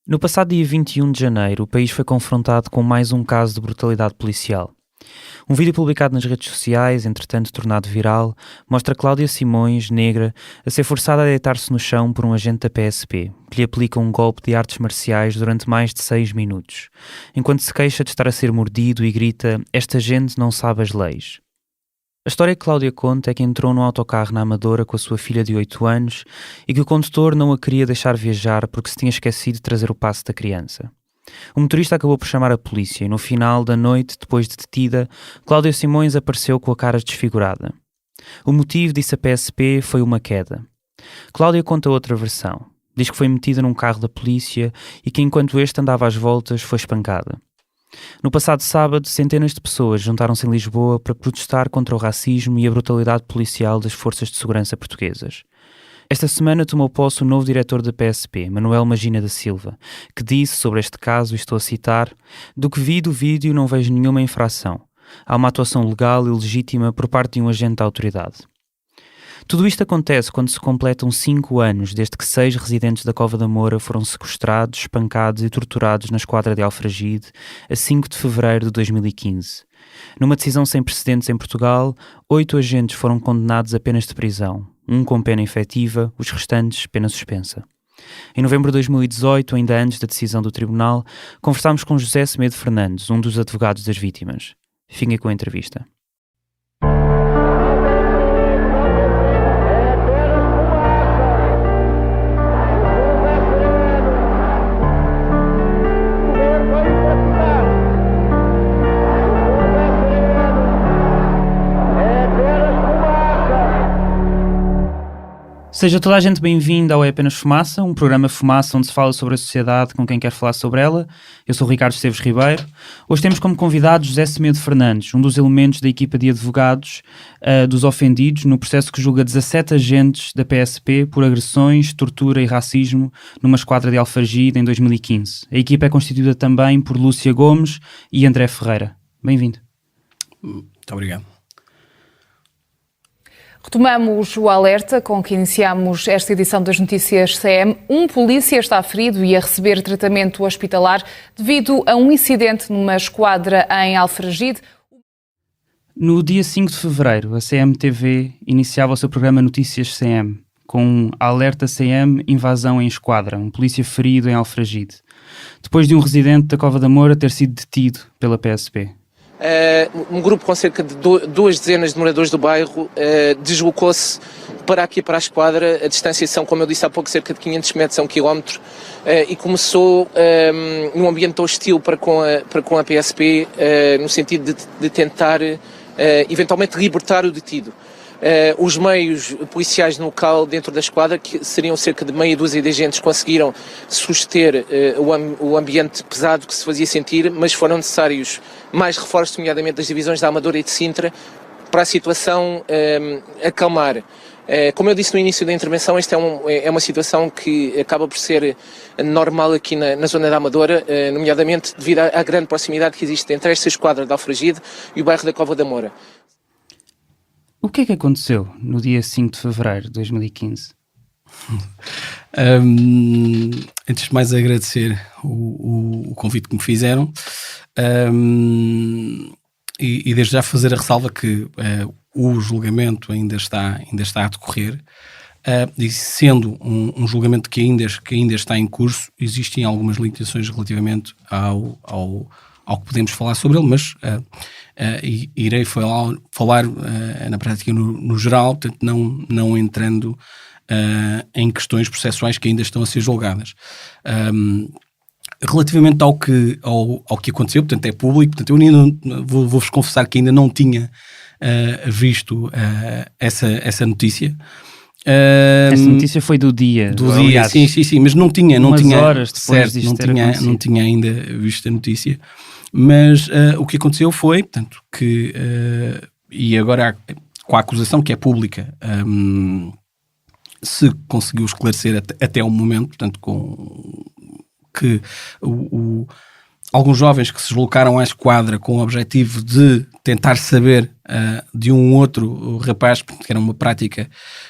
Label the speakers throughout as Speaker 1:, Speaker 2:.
Speaker 1: No passado dia 21 de janeiro, o país foi confrontado com mais um caso de brutalidade policial. Um vídeo publicado nas redes sociais, entretanto tornado viral, mostra Cláudia Simões, negra, a ser forçada a deitar-se no chão por um agente da PSP, que lhe aplica um golpe de artes marciais durante mais de 6 minutos, enquanto se queixa de estar a ser mordido e grita: "Esta gente não sabe as leis". A história que Cláudia conta é que entrou num autocarro na Amadora com a sua filha de 8 anos e que o condutor não a queria deixar viajar porque se tinha esquecido de trazer o passe da criança. O motorista acabou por chamar a polícia e no final da noite, depois de detida, Cláudia Simões apareceu com a cara desfigurada. O motivo, disse a PSP, foi uma queda. Cláudia conta outra versão. Diz que foi metida num carro da polícia e que enquanto este andava às voltas foi espancada. No passado sábado, centenas de pessoas juntaram-se em Lisboa para protestar contra o racismo e a brutalidade policial das forças de segurança portuguesas. Esta semana tomou posse o novo diretor da PSP, Manuel Magina da Silva, que disse sobre este caso, e estou a citar: "Do que vi do vídeo não vejo nenhuma infração. Há uma atuação legal e legítima por parte de um agente da autoridade." Tudo isto acontece quando se completam 5 anos desde que 6 residentes da Cova da Moura foram sequestrados, espancados e torturados na esquadra de Alfragide a 5 de fevereiro de 2015. Numa decisão sem precedentes em Portugal, 8 agentes foram condenados a penas de prisão, um com pena efetiva, os restantes pena suspensa. Em novembro de 2018, ainda antes da decisão do tribunal, conversámos com José Semedo Fernandes, um dos advogados das vítimas. Fiquem com a entrevista. Seja toda a gente bem-vinda ao É Apenas Fumaça, um programa Fumaça onde se fala sobre a sociedade com quem quer falar sobre ela. Eu sou o Ricardo Esteves Ribeiro. Hoje temos como convidado José Semedo Fernandes, um dos elementos da equipa de advogados dos ofendidos no processo que julga 17 agentes da PSP por agressões, tortura e racismo numa esquadra de Alfragide em 2015. A equipa é constituída também por Lúcia Gomes e André Ferreira. Bem-vindo.
Speaker 2: Muito obrigado.
Speaker 3: Retomamos o alerta com que iniciamos esta edição das Notícias CM. Um polícia está ferido e a receber tratamento hospitalar devido a um incidente numa esquadra em Alfragide.
Speaker 1: No dia 5 de fevereiro, a CMTV iniciava o seu programa Notícias CM, com um alerta CM invasão em esquadra, um polícia ferido em Alfragide, depois de um residente da Cova da Moura ter sido detido pela PSP.
Speaker 4: Um grupo com cerca de 2 dezenas de moradores do bairro deslocou-se para aqui, para a esquadra. A distância são, como eu disse há pouco, cerca de 500 metros a 1 quilómetro, e começou num ambiente hostil para com a PSP, no sentido de tentar eventualmente libertar o detido. Os meios policiais no local dentro da esquadra, que seriam cerca de meia dúzia de agentes, conseguiram suster o ambiente pesado que se fazia sentir, mas foram necessários mais reforços, nomeadamente das divisões da Amadora e de Sintra, para a situação acalmar. Como eu disse no início da intervenção, esta é uma situação que acaba por ser normal aqui na zona da Amadora, nomeadamente devido à grande proximidade que existe entre esta esquadra de Alfragide e o bairro da Cova da Moura.
Speaker 1: O que é que aconteceu no dia 5 de fevereiro de 2015?
Speaker 2: Antes de mais agradecer o convite que me fizeram, e desde já fazer a ressalva que o julgamento ainda está a decorrer, e sendo um julgamento que ainda está em curso, existem algumas limitações relativamente ao que podemos falar sobre ele, mas irei falar na prática no geral, portanto não entrando em questões processuais que ainda estão a ser julgadas. Relativamente ao que aconteceu, portanto é público, portanto eu ainda vou-vos confessar que ainda não tinha visto essa notícia.
Speaker 1: Essa notícia foi do dia.
Speaker 2: Aliás, sim, mas não tinha
Speaker 1: horas depois
Speaker 2: certo, não tinha ainda visto a notícia. Mas o que aconteceu foi, portanto, que e agora com a acusação que é pública, se conseguiu esclarecer até o momento, portanto, com que alguns jovens que se deslocaram à esquadra com o objetivo de tentar saber de um outro rapaz, que era uma prática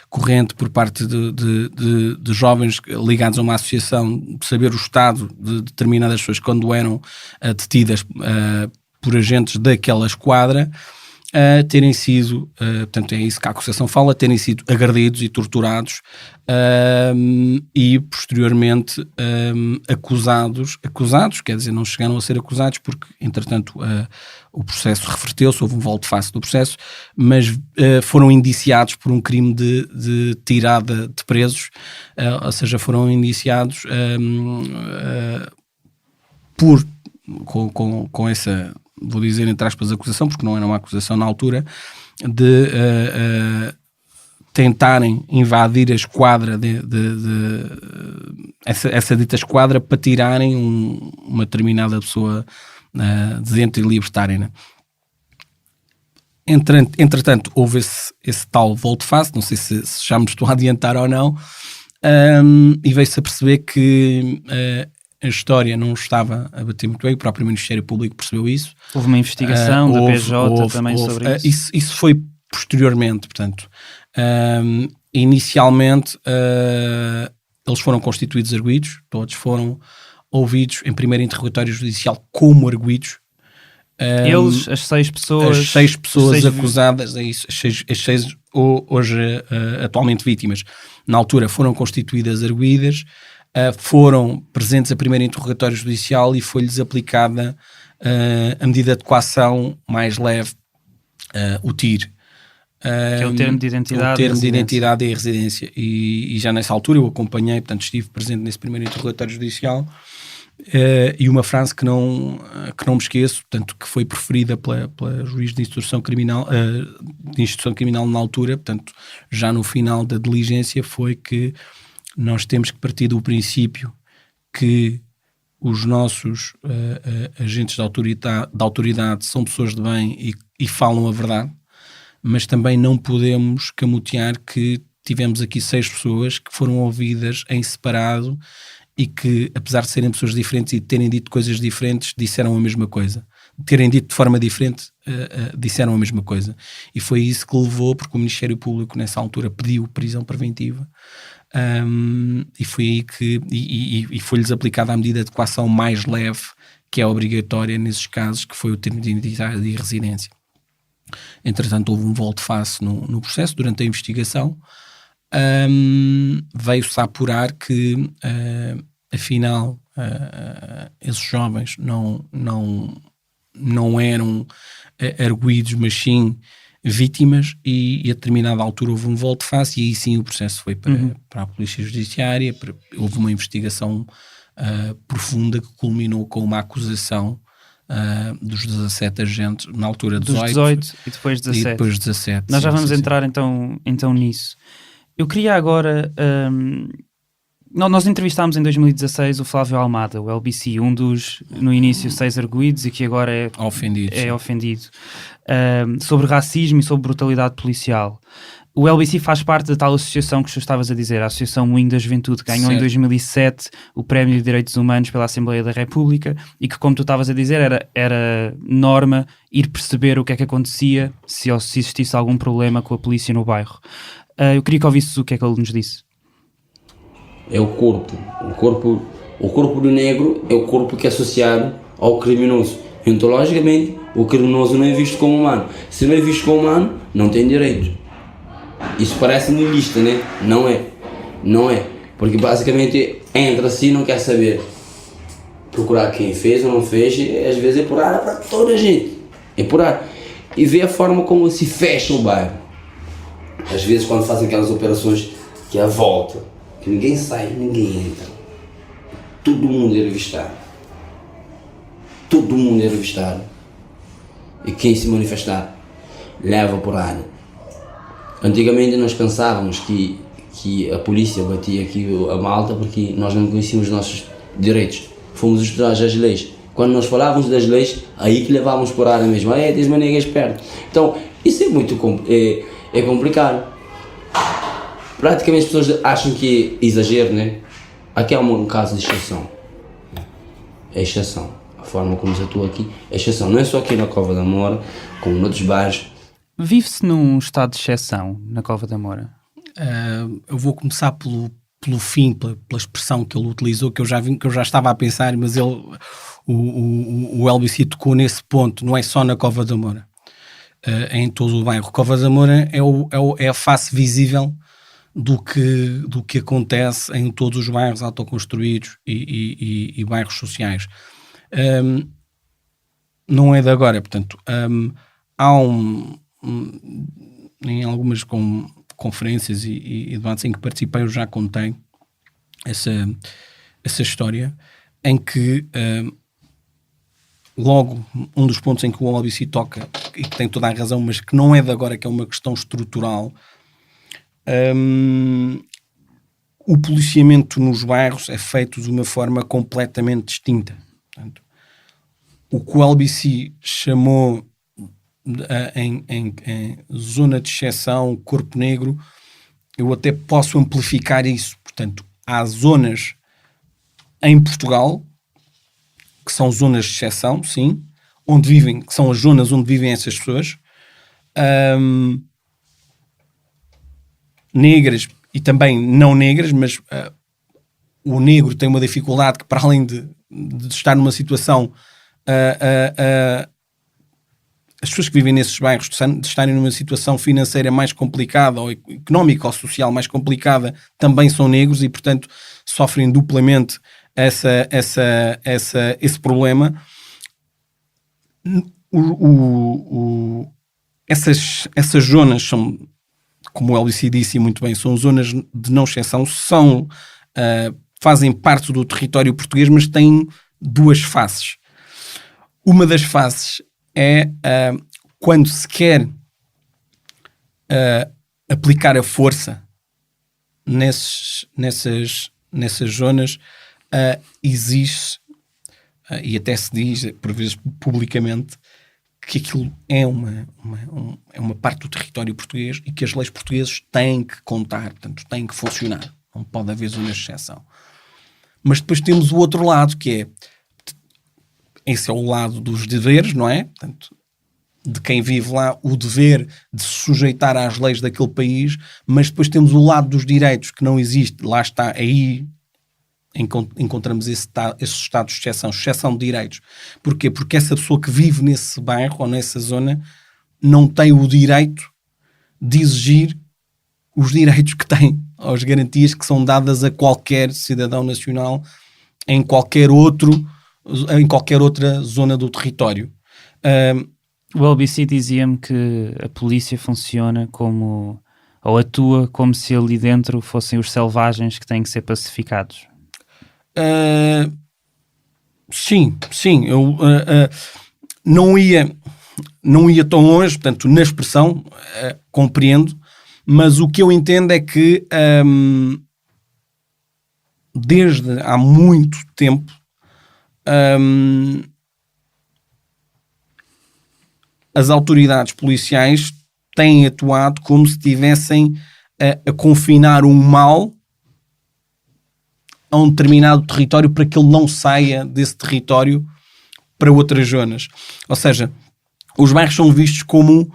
Speaker 2: corrente por parte de jovens ligados a uma associação, de saber o estado de determinadas pessoas quando eram detidas por agentes daquela esquadra, terem sido, portanto é isso que a acusação fala, terem sido agredidos e torturados e posteriormente acusados, quer dizer, não chegaram a ser acusados porque entretanto o processo reverteu-se, houve um volte-face do processo, mas foram indiciados por um crime de tirada de presos, ou seja, foram indiciados com essa, vou dizer entre aspas, acusação, porque não era uma acusação na altura, de tentarem invadir a esquadra, essa dita esquadra, para tirarem uma determinada pessoa de dentro e libertarem-na. Entretanto, houve esse tal volte-face, não sei se já me estou a adiantar ou não, e veio-se a perceber que a história não estava a bater muito bem, o próprio Ministério Público percebeu isso.
Speaker 1: Houve uma investigação da PJ também sobre isso.
Speaker 2: Isso foi posteriormente, portanto. Inicialmente, eles foram constituídos arguidos, todos foram ouvidos em primeiro interrogatório judicial como arguidos.
Speaker 1: Eles, as 6 pessoas...
Speaker 2: As 6 pessoas acusadas, é isso, as seis hoje atualmente vítimas, na altura foram constituídas arguidas, foram presentes a primeiro interrogatório judicial e foi-lhes aplicada a medida de coação mais leve, o TIR.
Speaker 1: Que é o termo de identidade.
Speaker 2: O termo de identidade e residência. E já nessa altura eu acompanhei, portanto estive presente nesse primeiro interrogatório judicial, e uma frase que não me esqueço, portanto, que foi preferida pela juiz de instrução criminal na altura, portanto, já no final da diligência, foi que nós temos que partir do princípio que os nossos agentes de autoridade são pessoas de bem e falam a verdade, mas também não podemos camutear que tivemos aqui 6 pessoas que foram ouvidas em separado e que, apesar de serem pessoas diferentes e terem dito coisas diferentes, disseram a mesma coisa. Terem dito de forma diferente, disseram a mesma coisa. E foi isso que levou, porque o Ministério Público nessa altura pediu prisão preventiva, e foi aí que e foi-lhes aplicada a medida de coação mais leve, que é obrigatória nesses casos, que foi o termo de identidade e residência. Entretanto, houve um volte-face no processo durante a investigação. Veio-se a apurar que afinal esses jovens não eram arguidos, mas sim vítimas, e a determinada altura houve um volte-face, e aí sim o processo foi para a Polícia Judiciária. Houve uma investigação profunda que culminou com uma acusação dos 17 agentes, na altura 18,
Speaker 1: dos 18 e depois 17. Nós já vamos entrar então nisso. Eu queria agora... nós entrevistámos em 2016 o Flávio Almada, o LBC, um dos, no início, 6 arguidos e que agora é ofendido, sobre racismo e sobre brutalidade policial. O LBC faz parte da tal associação que tu estavas a dizer, a Associação Moinho da Juventude, que ganhou em 2007 o Prémio de Direitos Humanos pela Assembleia da República, e que, como tu estavas a dizer, era norma ir perceber o que é que acontecia, se existisse algum problema com a polícia no bairro. Eu queria que ouvisses o que é que ele nos disse.
Speaker 5: É o corpo do negro é o corpo que é associado ao criminoso. Então, logicamente, o criminoso não é visto como humano. Se não é visto como humano, não tem direito. Isso parece nihilista, né? Não é. Porque basicamente entra assim e não quer saber. Procurar quem fez ou não fez, e às vezes é por ar para toda a gente. É por ar. E ver a forma como se fecha o bairro. Às vezes quando fazem aquelas operações que é a volta, que ninguém sai, ninguém entra. Todo mundo é revistado. E quem se manifestar leva por ar. Antigamente nós pensávamos que a polícia batia aqui a malta porque nós não conhecíamos os nossos direitos. Fomos estudar as leis. Quando nós falávamos das leis, aí que levávamos por ar mesmo. Tens manegas perto. Então, isso é muito complicado. Praticamente as pessoas acham que é exagero, né? Aqui é um caso de exceção. É exceção. A forma como se atua aqui é exceção. Não é só aqui na Cova da Moura, como noutros bairros.
Speaker 1: Vive-se num estado de exceção na Cova da Moura?
Speaker 2: Eu vou começar pelo fim, pela expressão que ele utilizou, que eu já estava a pensar, mas o LBC tocou nesse ponto. Não é só na Cova da Moura, é em todo o bairro. Cova da Moura é a face visível do que acontece em todos os bairros autoconstruídos e bairros sociais. Não é de agora, portanto, há em algumas conferências e debates em que participei, eu já contei essa história, em que logo um dos pontos em que o OLBC toca, e que tem toda a razão, mas que não é de agora, que é uma questão estrutural, o policiamento nos bairros é feito de uma forma completamente distinta. Portanto, o que o LBC chamou em zona de exceção, corpo negro, eu até posso amplificar isso. Portanto, há zonas em Portugal que são zonas de exceção, sim, que são as zonas onde vivem essas pessoas, negras e também não negras, mas o negro tem uma dificuldade que, para além de estar numa situação, as pessoas que vivem nesses bairros, de estarem numa situação financeira mais complicada, ou económica ou social mais complicada, também são negros e, portanto, sofrem duplamente esse problema. Essas zonas são, como o LBC disse muito bem, são zonas de não exceção, fazem parte do território português, mas têm duas faces. Uma das faces é quando se quer aplicar a força nessas zonas, existe, e até se diz, por vezes publicamente, que aquilo é uma parte do território português e que as leis portuguesas têm que contar, portanto, têm que funcionar. Não pode haver zonas de exceção. Mas depois temos o outro lado, que esse é o lado dos deveres, não é? Portanto, de quem vive lá, o dever de se sujeitar às leis daquele país, mas depois temos o lado dos direitos, que não existe. Lá está, aí encontramos esse estado de exceção de direitos. Porquê? Porque essa pessoa que vive nesse bairro ou nessa zona não tem o direito de exigir os direitos que tem, ou as garantias que são dadas a qualquer cidadão nacional em qualquer outra zona do território.
Speaker 1: O LBC dizia-me que a polícia funciona ou atua como se ali dentro fossem os selvagens que têm que ser pacificados.
Speaker 2: Sim, eu não ia tão longe, portanto, na expressão, compreendo, mas o que eu entendo é que desde há muito tempo as autoridades policiais têm atuado como se estivessem a confinar um mal a um determinado território para que ele não saia desse território para outras zonas. Ou seja, os bairros são vistos como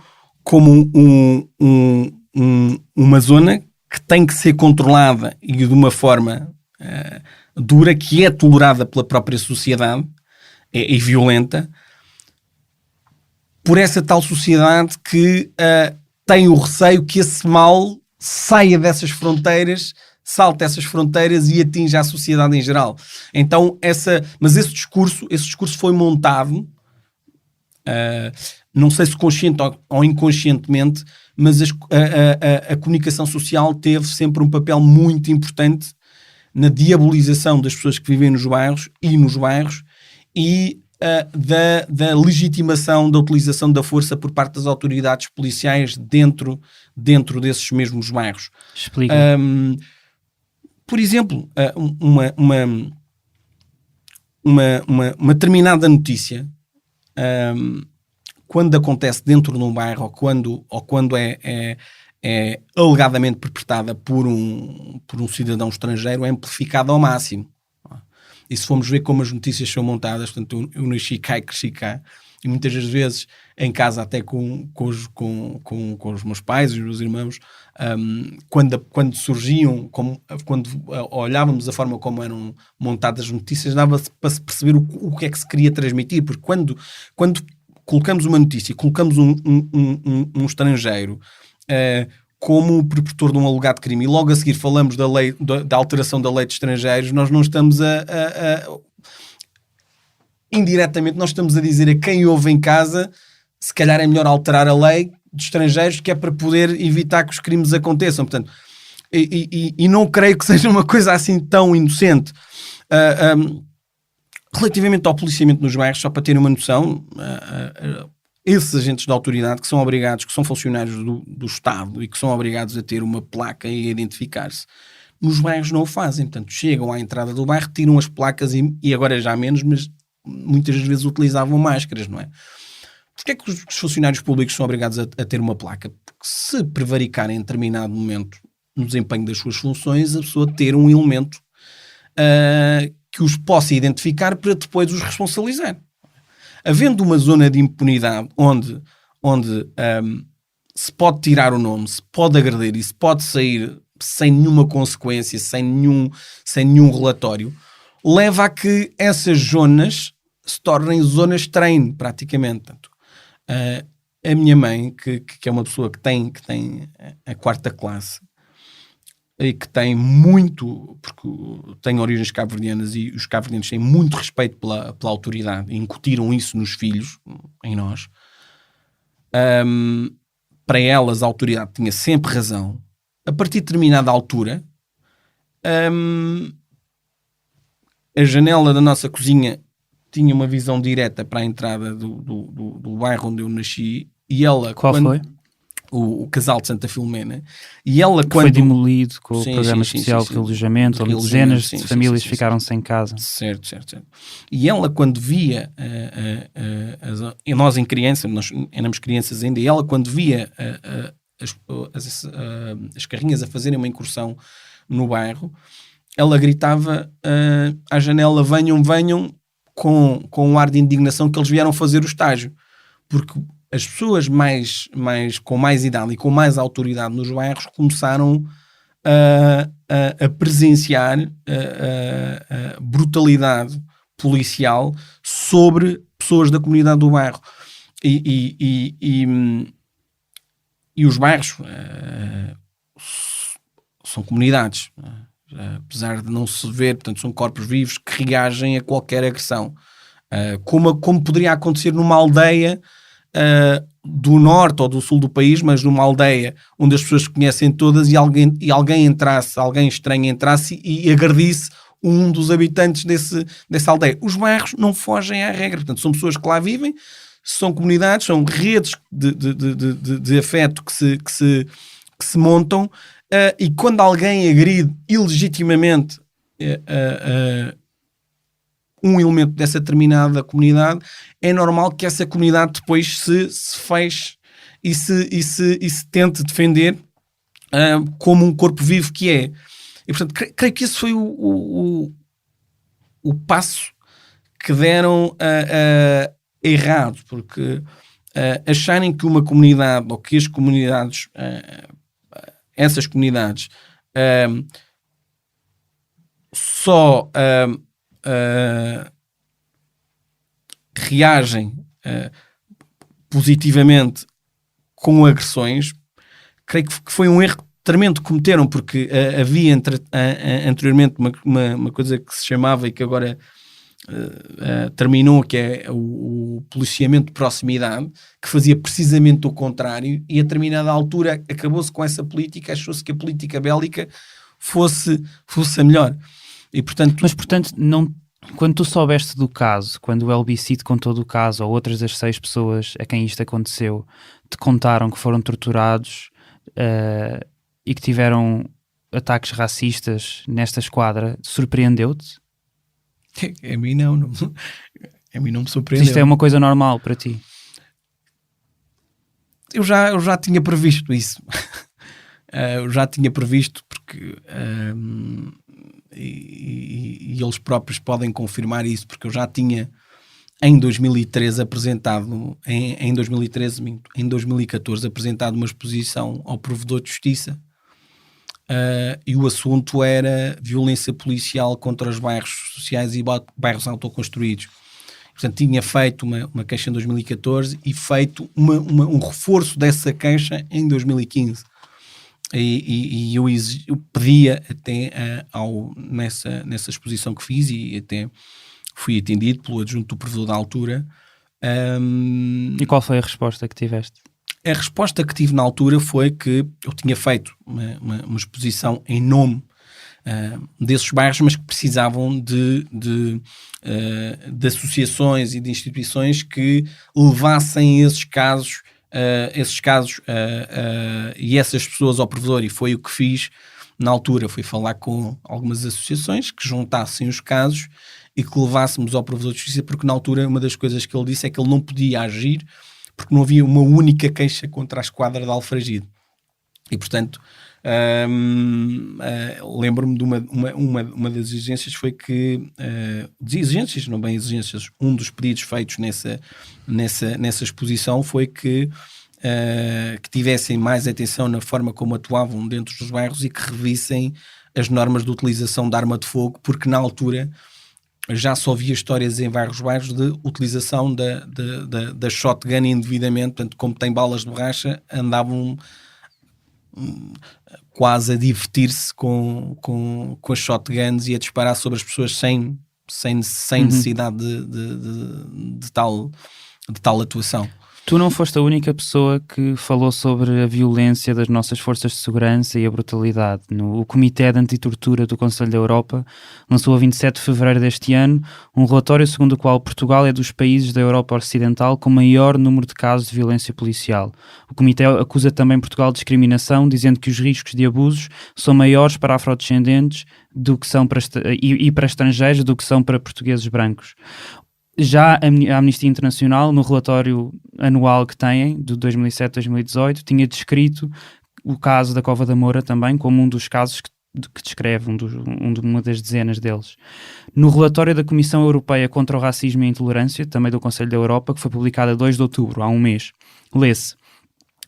Speaker 2: uma zona que tem que ser controlada e de uma forma dura, que é tolerada pela própria sociedade e violenta, por essa tal sociedade que tem o receio que esse mal saia dessas fronteiras, salte essas fronteiras e atinja a sociedade em geral. Então, mas esse discurso foi montado, não sei se consciente ou inconscientemente, mas a comunicação social teve sempre um papel muito importante na diabolização das pessoas que vivem nos bairros e da legitimação da utilização da força por parte das autoridades policiais dentro desses mesmos bairros.
Speaker 1: Explica.
Speaker 2: Por exemplo, uma determinada notícia, quando acontece dentro de um bairro ou quando é alegadamente perpetrada por um cidadão estrangeiro, é amplificada ao máximo. E se formos ver como as notícias são montadas, portanto, eu nasci cá e cresci cá, e muitas das vezes em casa até com os meus pais e os meus irmãos, quando surgiam, quando olhávamos a forma como eram montadas as notícias, dava-se para se perceber o que é que se queria transmitir, porque quando colocamos uma notícia e colocamos um estrangeiro como promotor de um alegado crime e logo a seguir falamos da alteração da lei de estrangeiros, nós não estamos indiretamente nós estamos a dizer a quem ouve em casa se calhar é melhor alterar a lei de estrangeiros, que é para poder evitar que os crimes aconteçam. Portanto, e não creio que seja uma coisa assim tão inocente. Relativamente ao policiamento nos bairros, só para terem uma noção, esses agentes de autoridade que são obrigados, que são funcionários do Estado e que são obrigados a ter uma placa e a identificar-se, nos bairros não o fazem. Portanto, chegam à entrada do bairro, tiram as placas e agora já menos, mas muitas vezes utilizavam máscaras, não é? Porquê é que os funcionários públicos são obrigados a ter uma placa? Porque se prevaricarem em determinado momento no desempenho das suas funções, a pessoa ter um elemento que os possa identificar para depois os responsabilizar. Havendo uma zona de impunidade onde se pode tirar o nome, se pode agredir e se pode sair sem nenhuma consequência, sem nenhum relatório, leva a que essas zonas se tornem zonas de treino, praticamente. Portanto, a minha mãe, que é uma pessoa que tem a 4ª classe e que tem muito, porque tem origens cabo-verdianas e os cabo-verdianos têm muito respeito pela autoridade e incutiram isso nos filhos, em nós, para elas a autoridade tinha sempre razão. A partir de determinada altura, a janela da nossa cozinha tinha uma visão direta para a entrada do bairro onde eu nasci, e ela...
Speaker 1: Qual foi?
Speaker 2: O casal de Santa Filomena, e ela quando...
Speaker 1: Foi demolido com o programa especial de realojamento, onde dezenas de famílias ficaram sem casa.
Speaker 2: Certo. E ela quando via, e nós em criança, nós éramos crianças ainda, e ela quando via as carrinhas a fazerem uma incursão no bairro, ela gritava à janela, venham, com um ar de indignação que eles vieram fazer o estágio, porque as pessoas com mais idade e com mais autoridade nos bairros começaram a presenciar a brutalidade policial sobre pessoas da comunidade do bairro. E os bairros são comunidades, apesar de não se ver, portanto são corpos vivos que reagem a qualquer agressão. Como poderia acontecer numa aldeia do norte ou do sul do país, mas numa aldeia onde as pessoas se conhecem todas e alguém estranho entrasse e agredisse um dos habitantes dessa aldeia. Os bairros não fogem à regra, portanto são pessoas que lá vivem, são comunidades, são redes de afeto que se montam, e quando alguém agride ilegitimamente um elemento dessa determinada comunidade, é normal que essa comunidade depois se feche e se tente defender como um corpo vivo que é. E portanto, creio que esse foi o passo que deram errado, porque acharem que uma comunidade, ou que as comunidades, essas comunidades, só reagem positivamente com agressões, creio que foi um erro tremendo que cometeram, porque havia anteriormente uma coisa que se chamava e que agora terminou, que é o policiamento de proximidade, que fazia precisamente o contrário, e a determinada altura acabou-se com essa política, achou-se que a política bélica fosse a melhor. E, portanto,
Speaker 1: mas portanto, quando tu soubeste do caso, quando o LBC te contou do caso, ou outras das 6 pessoas a quem isto aconteceu te contaram que foram torturados e que tiveram ataques racistas nesta esquadra, surpreendeu-te?
Speaker 2: A mim não me surpreendeu.
Speaker 1: Isto é uma coisa normal para ti?
Speaker 2: Eu já tinha previsto isso. Eu já tinha previsto, porque e eles próprios podem confirmar isso, porque eu já tinha em 2013 apresentado, em 2014 apresentado uma exposição ao Provedor de Justiça, e o assunto era violência policial contra os bairros sociais e bairros autoconstruídos. Portanto, tinha feito uma queixa em 2014 e feito um reforço dessa queixa em 2015. E eu pedia até nessa exposição que fiz, e até fui atendido pelo adjunto do provedor da altura.
Speaker 1: E qual foi a resposta que tiveste?
Speaker 2: A resposta que tive na altura foi que eu tinha feito uma exposição em nome desses bairros, mas que precisavam de associações e de instituições que levassem esses casos e essas pessoas ao provedor, e foi o que fiz na altura. Fui falar com algumas associações que juntassem os casos e que levássemos ao provedor de justiça, porque na altura uma das coisas que ele disse é que ele não podia agir porque não havia uma única queixa contra a esquadra de Alfragide. E portanto lembro-me de uma das exigências foi que exigências, não bem exigências, um dos pedidos feitos nessa exposição foi que tivessem mais atenção na forma como atuavam dentro dos bairros e que revissem as normas de utilização de arma de fogo, porque na altura já só havia histórias em vários bairros de utilização da shotgun indevidamente. Portanto, como tem balas de borracha, andavam quase a divertir-se com as shotguns e a disparar sobre as pessoas sem necessidade de tal atuação.
Speaker 1: Tu não foste a única pessoa que falou sobre a violência das nossas forças de segurança e a brutalidade. O Comitê de Antitortura do Conselho da Europa lançou a 27 de fevereiro deste ano um relatório segundo o qual Portugal é dos países da Europa Ocidental com maior número de casos de violência policial. O Comitê acusa também Portugal de discriminação, dizendo que os riscos de abusos são maiores para afrodescendentes do que são para estrangeiros do que são para portugueses brancos. Já a Amnistia Internacional, no relatório anual que têm, de 2007-2018, tinha descrito o caso da Cova da Moura também como um dos casos que descreve, uma das dezenas deles. No relatório da Comissão Europeia contra o Racismo e a Intolerância, também do Conselho da Europa, que foi publicado a 2 de outubro, há um mês, lê-se: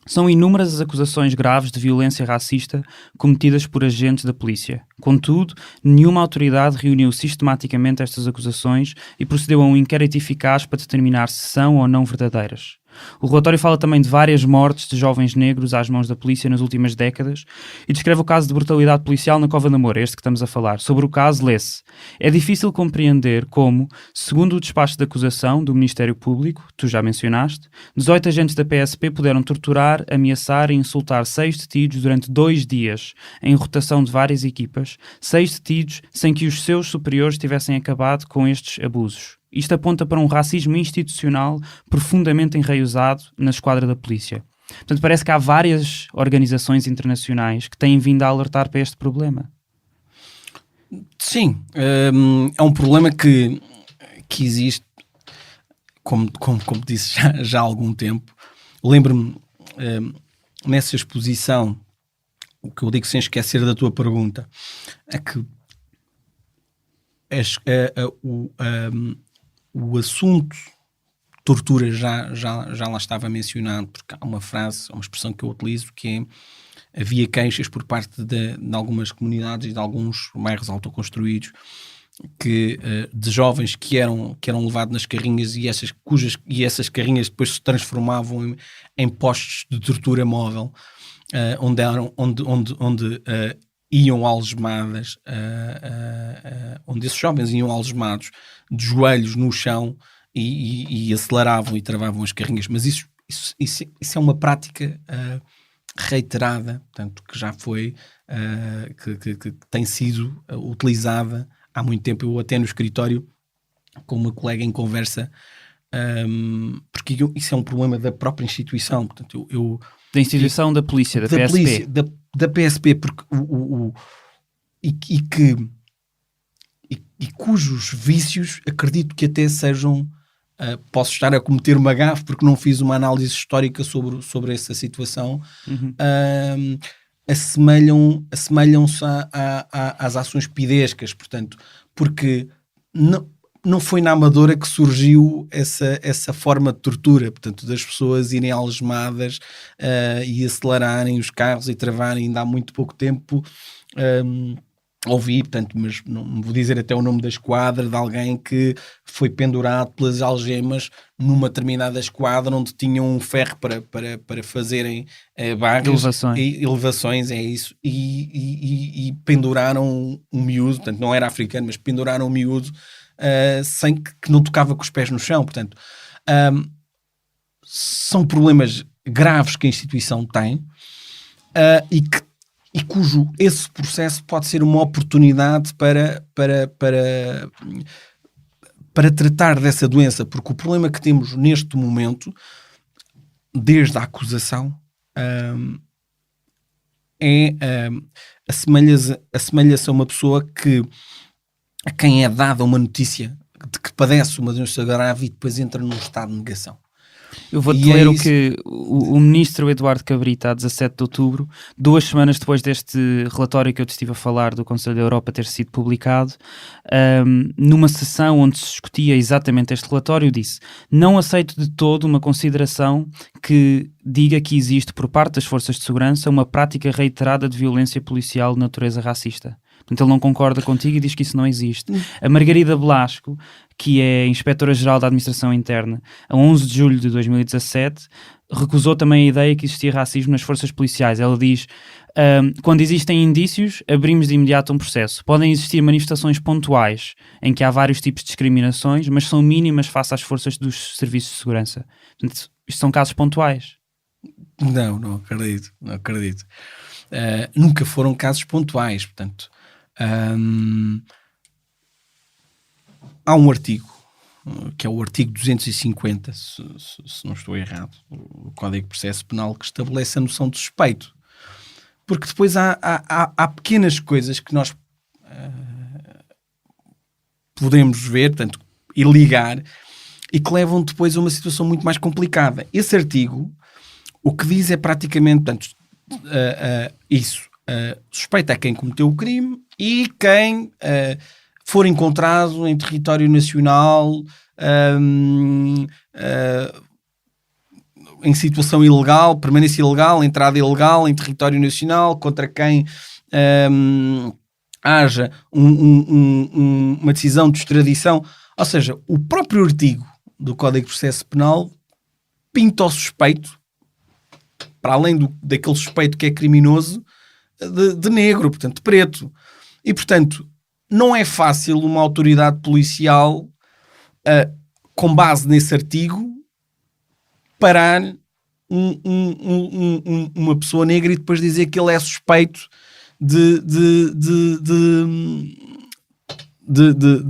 Speaker 1: são inúmeras as acusações graves de violência racista cometidas por agentes da polícia. Contudo, nenhuma autoridade reuniu sistematicamente estas acusações e procedeu a um inquérito eficaz para determinar se são ou não verdadeiras. O relatório fala também de várias mortes de jovens negros às mãos da polícia nas últimas décadas e descreve o caso de brutalidade policial na Cova da Moura, este que estamos a falar. Sobre o caso, lê-se: é difícil compreender como, segundo o despacho de acusação do Ministério Público, tu já mencionaste, 18 agentes da PSP puderam torturar, ameaçar e insultar 6 detidos durante 2 dias, em rotação de várias equipas, 6 detidos sem que os seus superiores tivessem acabado com estes abusos. Isto aponta para um racismo institucional profundamente enraizado na esquadra da polícia. Portanto, parece que há várias organizações internacionais que têm vindo a alertar para este problema.
Speaker 2: Sim, é um problema que existe, como disse, já há algum tempo. Lembro-me, nessa exposição, o que eu digo sem esquecer da tua pergunta, é que o assunto tortura já lá estava mencionado, porque há uma frase, uma expressão que eu utilizo, que é: havia queixas por parte de algumas comunidades e de alguns bairros autoconstruídos de jovens que eram levados nas carrinhas e essas carrinhas depois se transformavam em postos de tortura móvel, onde iam algemadas, onde esses jovens iam algemados de joelhos no chão e aceleravam e travavam as carrinhas. Mas isso é uma prática reiterada, portanto, que já foi, que tem sido utilizada há muito tempo. Eu até no escritório, com uma colega em conversa, porque isso é um problema da própria instituição, portanto,
Speaker 1: da instituição da polícia, da PSP.
Speaker 2: Polícia, da PSP, porque cujos vícios acredito que até sejam, posso estar a cometer uma gafe porque não fiz uma análise histórica sobre essa situação, assemelham-se às ações pidescas, portanto, porque não foi na Amadora que surgiu essa forma de tortura, portanto, das pessoas irem algemadas e acelerarem os carros e travarem. Ainda há muito pouco tempo ouvi, portanto, mas não vou dizer até o nome da esquadra, de alguém que foi pendurado pelas algemas numa determinada esquadra onde tinham um ferro para fazerem barras, elevações, é isso, e penduraram um miúdo, portanto não era africano, mas penduraram um miúdo sem que não tocava com os pés no chão. Portanto, são problemas graves que a instituição tem e cujo esse processo pode ser uma oportunidade para tratar dessa doença, porque o problema que temos neste momento, desde a acusação, assemelha-se a uma pessoa a quem é dada uma notícia de que padece uma doença grave e depois entra num estado de negação.
Speaker 1: Eu vou-te ler o que o ministro Eduardo Cabrita, a 17 de outubro, 2 semanas depois deste relatório que eu te estive a falar do Conselho da Europa ter sido publicado, numa sessão onde se discutia exatamente este relatório, disse: não aceito de todo uma consideração que diga que existe por parte das forças de segurança uma prática reiterada de violência policial de natureza racista. Portanto, ele não concorda contigo e diz que isso não existe. A Margarida Blasco, que é inspetora-geral da Administração Interna, a 11 de julho de 2017, recusou também a ideia que existia racismo nas forças policiais. Ela diz: quando existem indícios, abrimos de imediato um processo. Podem existir manifestações pontuais em que há vários tipos de discriminações, mas são mínimas face às forças dos serviços de segurança. Portanto, isto são casos pontuais.
Speaker 2: Não acredito. Nunca foram casos pontuais, portanto. Há um artigo, que é o artigo 250, se não estou errado, do Código de Processo Penal, que estabelece a noção de suspeito. Porque depois há pequenas coisas que nós podemos ver, portanto, e ligar, e que levam depois a uma situação muito mais complicada. Esse artigo, o que diz é praticamente, portanto, isso. Suspeita é quem cometeu o crime e quem for encontrado em território nacional em situação ilegal, permanência ilegal, entrada ilegal em território nacional, contra quem haja uma decisão de extradição. Ou seja, o próprio artigo do Código de Processo Penal pinta o suspeito, para além daquele suspeito que é criminoso, de negro, portanto, de preto. E, portanto, não é fácil uma autoridade policial, com base nesse artigo, parar uma pessoa negra e depois dizer que ele é suspeito de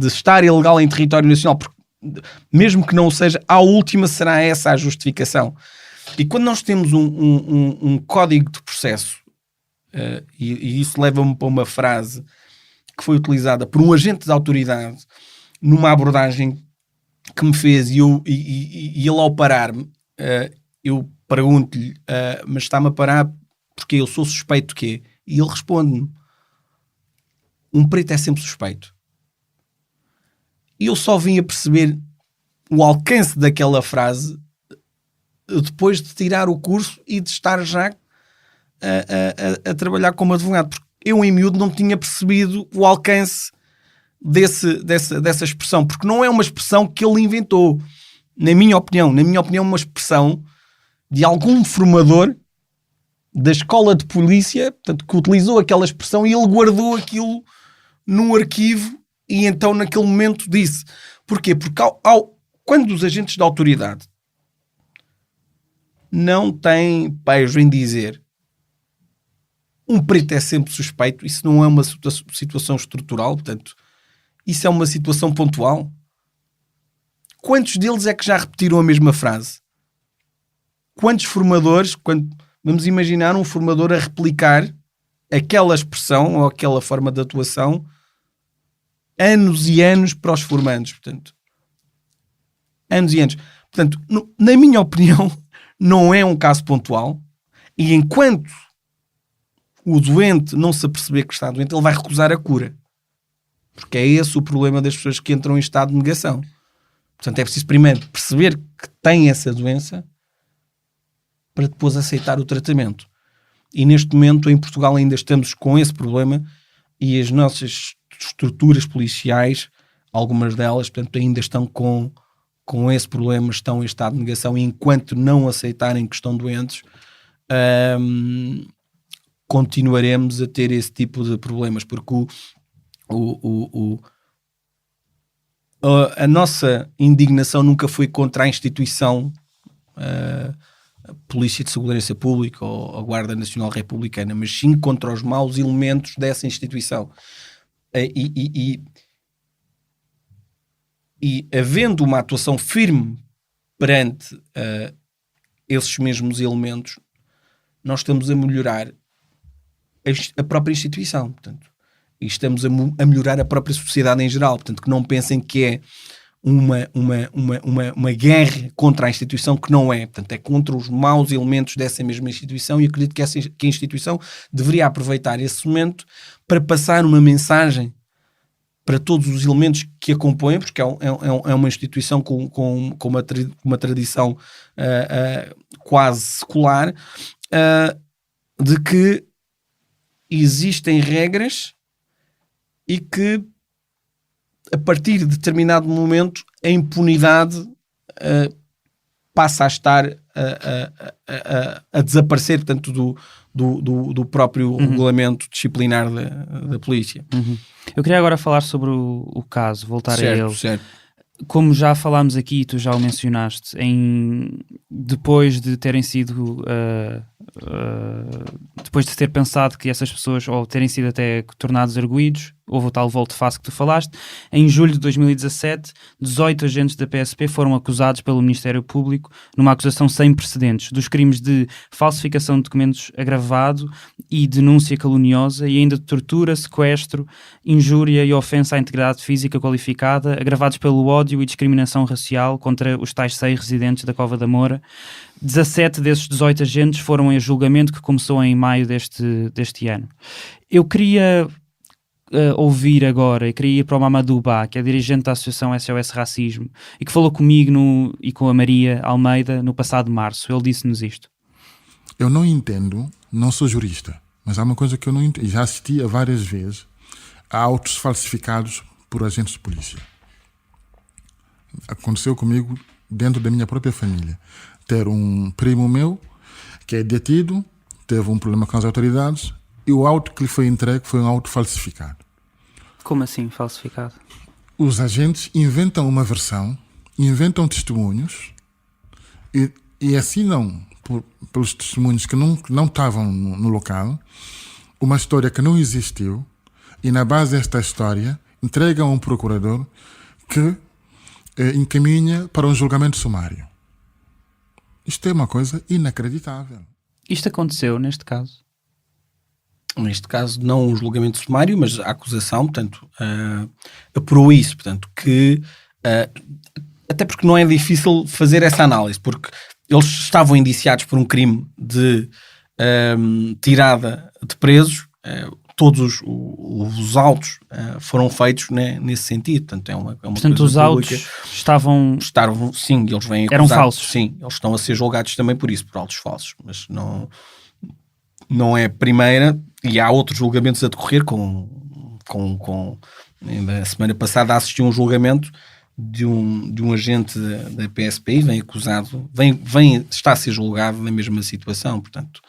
Speaker 2: estar ilegal em território nacional, porque, mesmo que não o seja, à última será essa a justificação. E quando nós temos um código de processo, e isso leva-me para uma frase que foi utilizada por um agente da autoridade numa abordagem que me fez, e ele, ao parar-me, eu pergunto-lhe: mas está-me a parar porque eu sou suspeito de quê? E ele responde-me: um preto é sempre suspeito. E eu só vim a perceber o alcance daquela frase depois de tirar o curso e de estar já a trabalhar como advogado, porque eu em miúdo não tinha percebido o alcance dessa expressão, porque não é uma expressão que ele inventou, na minha opinião, é uma expressão de algum formador da escola de polícia, portanto, que utilizou aquela expressão e ele guardou aquilo num arquivo e então naquele momento disse. Porquê? Porque quando os agentes da autoridade não têm pejo em dizer um preto é sempre suspeito, isso não é uma situação estrutural, portanto, isso é uma situação pontual. Quantos deles é que já repetiram a mesma frase? Quantos formadores, vamos imaginar um formador a replicar aquela expressão ou aquela forma de atuação anos e anos para os formandos, portanto, anos e anos. Portanto, na minha opinião, não é um caso pontual, e enquanto o doente não se aperceber que está doente, ele vai recusar a cura. Porque é esse o problema das pessoas que entram em estado de negação. Portanto, é preciso primeiro perceber que têm essa doença para depois aceitar o tratamento. E neste momento, em Portugal, ainda estamos com esse problema e as nossas estruturas policiais, algumas delas, portanto, ainda estão com esse problema, estão em estado de negação, e enquanto não aceitarem que estão doentes, continuaremos a ter esse tipo de problemas, porque a nossa indignação nunca foi contra a instituição, a Polícia de Segurança Pública ou a Guarda Nacional Republicana, mas sim contra os maus elementos dessa instituição. E havendo uma atuação firme perante esses mesmos elementos, nós estamos a melhorar a própria instituição, portanto, e estamos a melhorar a própria sociedade em geral, portanto, que não pensem que é uma guerra contra a instituição, que não é, portanto, é contra os maus elementos dessa mesma instituição, e acredito que a instituição deveria aproveitar esse momento para passar uma mensagem para todos os elementos que a compõem, porque é uma instituição com uma tradição quase secular, de que existem regras e que, a partir de determinado momento, a impunidade passa a estar a desaparecer, portanto, do próprio regulamento disciplinar da polícia.
Speaker 1: Eu queria agora falar sobre o caso, voltar a ele.
Speaker 2: Certo.
Speaker 1: Como já falámos aqui, tu já o mencionaste, depois de terem sido depois de ter pensado que essas pessoas, ou terem sido até tornados arguidos, houve o tal volte-face que tu falaste. Em julho de 2017, 18 agentes da PSP foram acusados pelo Ministério Público, numa acusação sem precedentes, dos crimes de falsificação de documentos agravado e denúncia caluniosa, e ainda de tortura, sequestro, injúria e ofensa à integridade física qualificada, agravados pelo ódio e discriminação racial contra os tais 6 residentes da Cova da Moura. 17 desses 18 agentes foram em julgamento, que começou em maio deste ano. Eu queria ouvir agora, e queria ir para o Mamadou Ba, que é dirigente da Associação SOS Racismo, e que falou comigo e com a Maria Almeida no passado março. Ele disse-nos isto.
Speaker 6: Eu não entendo, não sou jurista, mas há uma coisa que eu não entendo. Já assisti a várias vezes a autos falsificados por agentes de polícia. Aconteceu comigo dentro da minha própria família. Ter um primo meu que é detido, teve um problema com as autoridades, e o auto que lhe foi entregue foi um auto falsificado.
Speaker 1: Como assim, falsificado?
Speaker 6: Os agentes inventam uma versão, inventam testemunhos e assinam pelos testemunhos que não estavam no local uma história que não existiu, e na base desta história entregam a um procurador que encaminha para um julgamento sumário. Isto é uma coisa inacreditável.
Speaker 1: Isto aconteceu neste caso?
Speaker 2: Neste caso, não um julgamento sumário, mas a acusação, portanto, apurou isso, portanto, que até porque não é difícil fazer essa análise, porque eles estavam indiciados por um crime de tirada de presos, todos os autos foram feitos, né, nesse sentido, portanto, é uma
Speaker 1: portanto,
Speaker 2: coisa
Speaker 1: os autos
Speaker 2: estavam, sim, eles vêm acusados,
Speaker 1: eram falsos.
Speaker 2: Sim, eles estão a ser julgados também por isso, por autos falsos, mas não é a primeira, e há outros julgamentos a decorrer. Na semana passada assisti a um julgamento de um agente da PSP, vem acusado, está a ser julgado na mesma situação, portanto,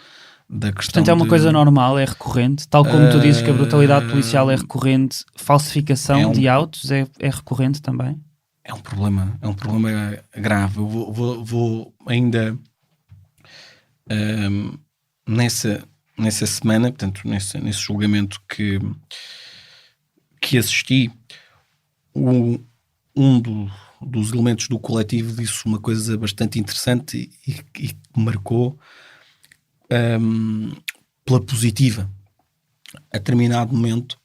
Speaker 2: da questão.
Speaker 1: Portanto, é uma coisa normal, é recorrente, tal como tu dizes que a brutalidade policial é recorrente, falsificação de autos é recorrente também?
Speaker 2: É um problema grave. Eu vou ainda nessa semana, portanto, nesse julgamento que assisti, dos elementos do coletivo disse uma coisa bastante interessante e que marcou pela positiva. A determinado momento,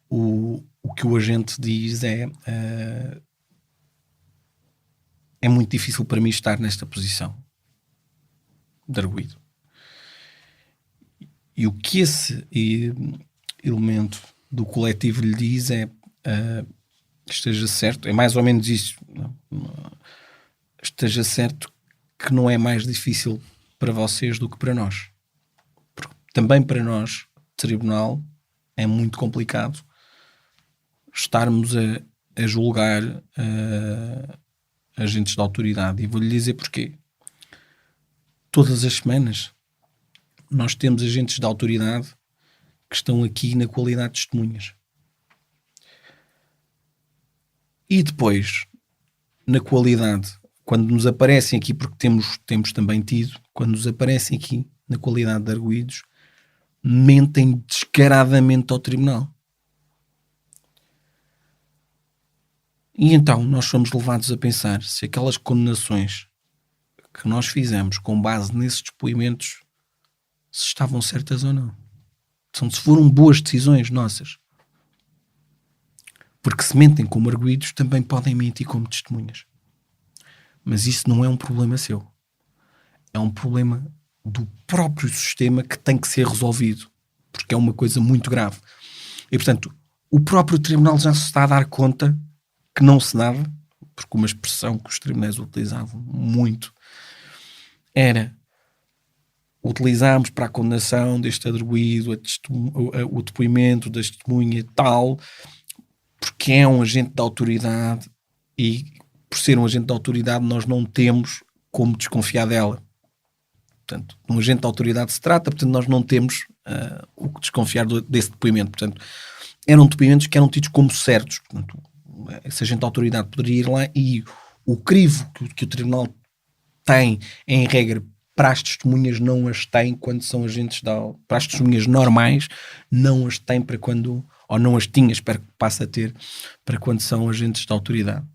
Speaker 2: o que o agente diz é muito difícil para mim estar nesta posição de arguido. E o que esse elemento do coletivo lhe diz é: esteja certo, é mais ou menos isso, esteja certo que não é mais difícil para vocês do que para nós. Porque também para nós, tribunal, é muito complicado estarmos a julgar agentes de autoridade. E vou-lhe dizer porquê. Todas as semanas nós temos agentes de autoridade que estão aqui na qualidade de testemunhas. E depois, na qualidade, quando nos aparecem aqui, porque temos também tido, quando nos aparecem aqui na qualidade de arguidos, mentem descaradamente ao tribunal. E então nós somos levados a pensar se aquelas condenações que nós fizemos com base nesses depoimentos se estavam certas ou não. Então, se foram boas decisões nossas. Porque se mentem como arguidos, também podem mentir como testemunhas. Mas isso não é um problema seu. É um problema do próprio sistema que tem que ser resolvido. Porque é uma coisa muito grave. E, portanto, o próprio tribunal já se está a dar conta que não se dava, porque uma expressão que os tribunais utilizavam muito era utilizarmos para a condenação deste arguido o depoimento da testemunha tal, porque é um agente de autoridade e por ser um agente de autoridade nós não temos como desconfiar dela. Portanto, um agente de autoridade se trata, portanto nós não temos o que desconfiar desse depoimento. Portanto, eram depoimentos que eram tidos como certos. Portanto, esse agente de autoridade poderia ir lá e o crivo que o tribunal tem, em regra, para as testemunhas não as tem quando são agentes para as testemunhas normais, não as tem para quando, ou não as tinha, espero que passe a ter, para quando são agentes de autoridade.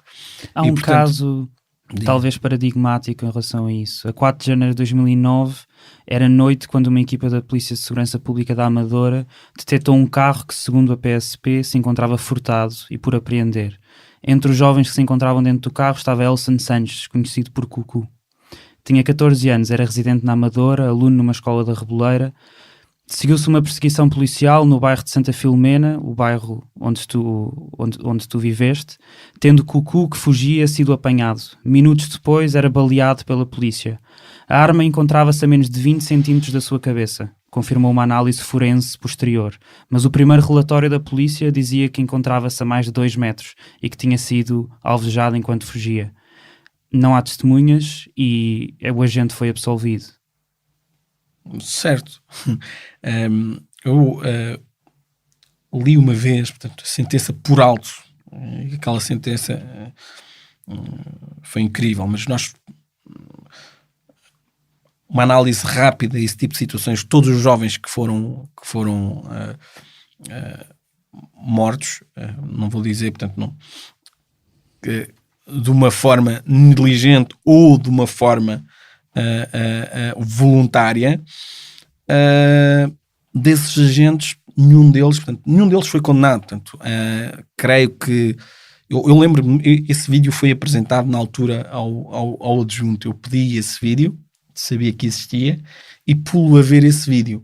Speaker 1: Há um caso talvez paradigmático em relação a isso. A 4 de janeiro de 2009 era noite quando uma equipa da Polícia de Segurança Pública da Amadora detectou um carro que, segundo a PSP, se encontrava furtado e por apreender. Entre os jovens que se encontravam dentro do carro estava Elson Sanches, conhecido por Cucu. Tinha 14 anos, era residente na Amadora, aluno numa escola da Reboleira. Seguiu-se uma perseguição policial no bairro de Santa Filomena, o bairro onde tu viveste, tendo Cucu, que fugia, sido apanhado. Minutos depois era baleado pela polícia. A arma encontrava-se a menos de 20 centímetros da sua cabeça, confirmou uma análise forense posterior, mas o primeiro relatório da polícia dizia que encontrava-se a mais de 2 metros e que tinha sido alvejado enquanto fugia. Não há testemunhas e o agente foi absolvido.
Speaker 2: Certo. Eu li uma vez, portanto, a sentença por alto. Aquela sentença foi incrível, mas uma análise rápida a esse tipo de situações, todos os jovens que foram mortos, não vou dizer, portanto, não, de uma forma negligente ou de uma forma voluntária, desses agentes, nenhum deles foi condenado. Portanto, creio que eu lembro-me, esse vídeo foi apresentado na altura ao adjunto. Eu pedi esse vídeo, sabia que existia e pulo a ver esse vídeo,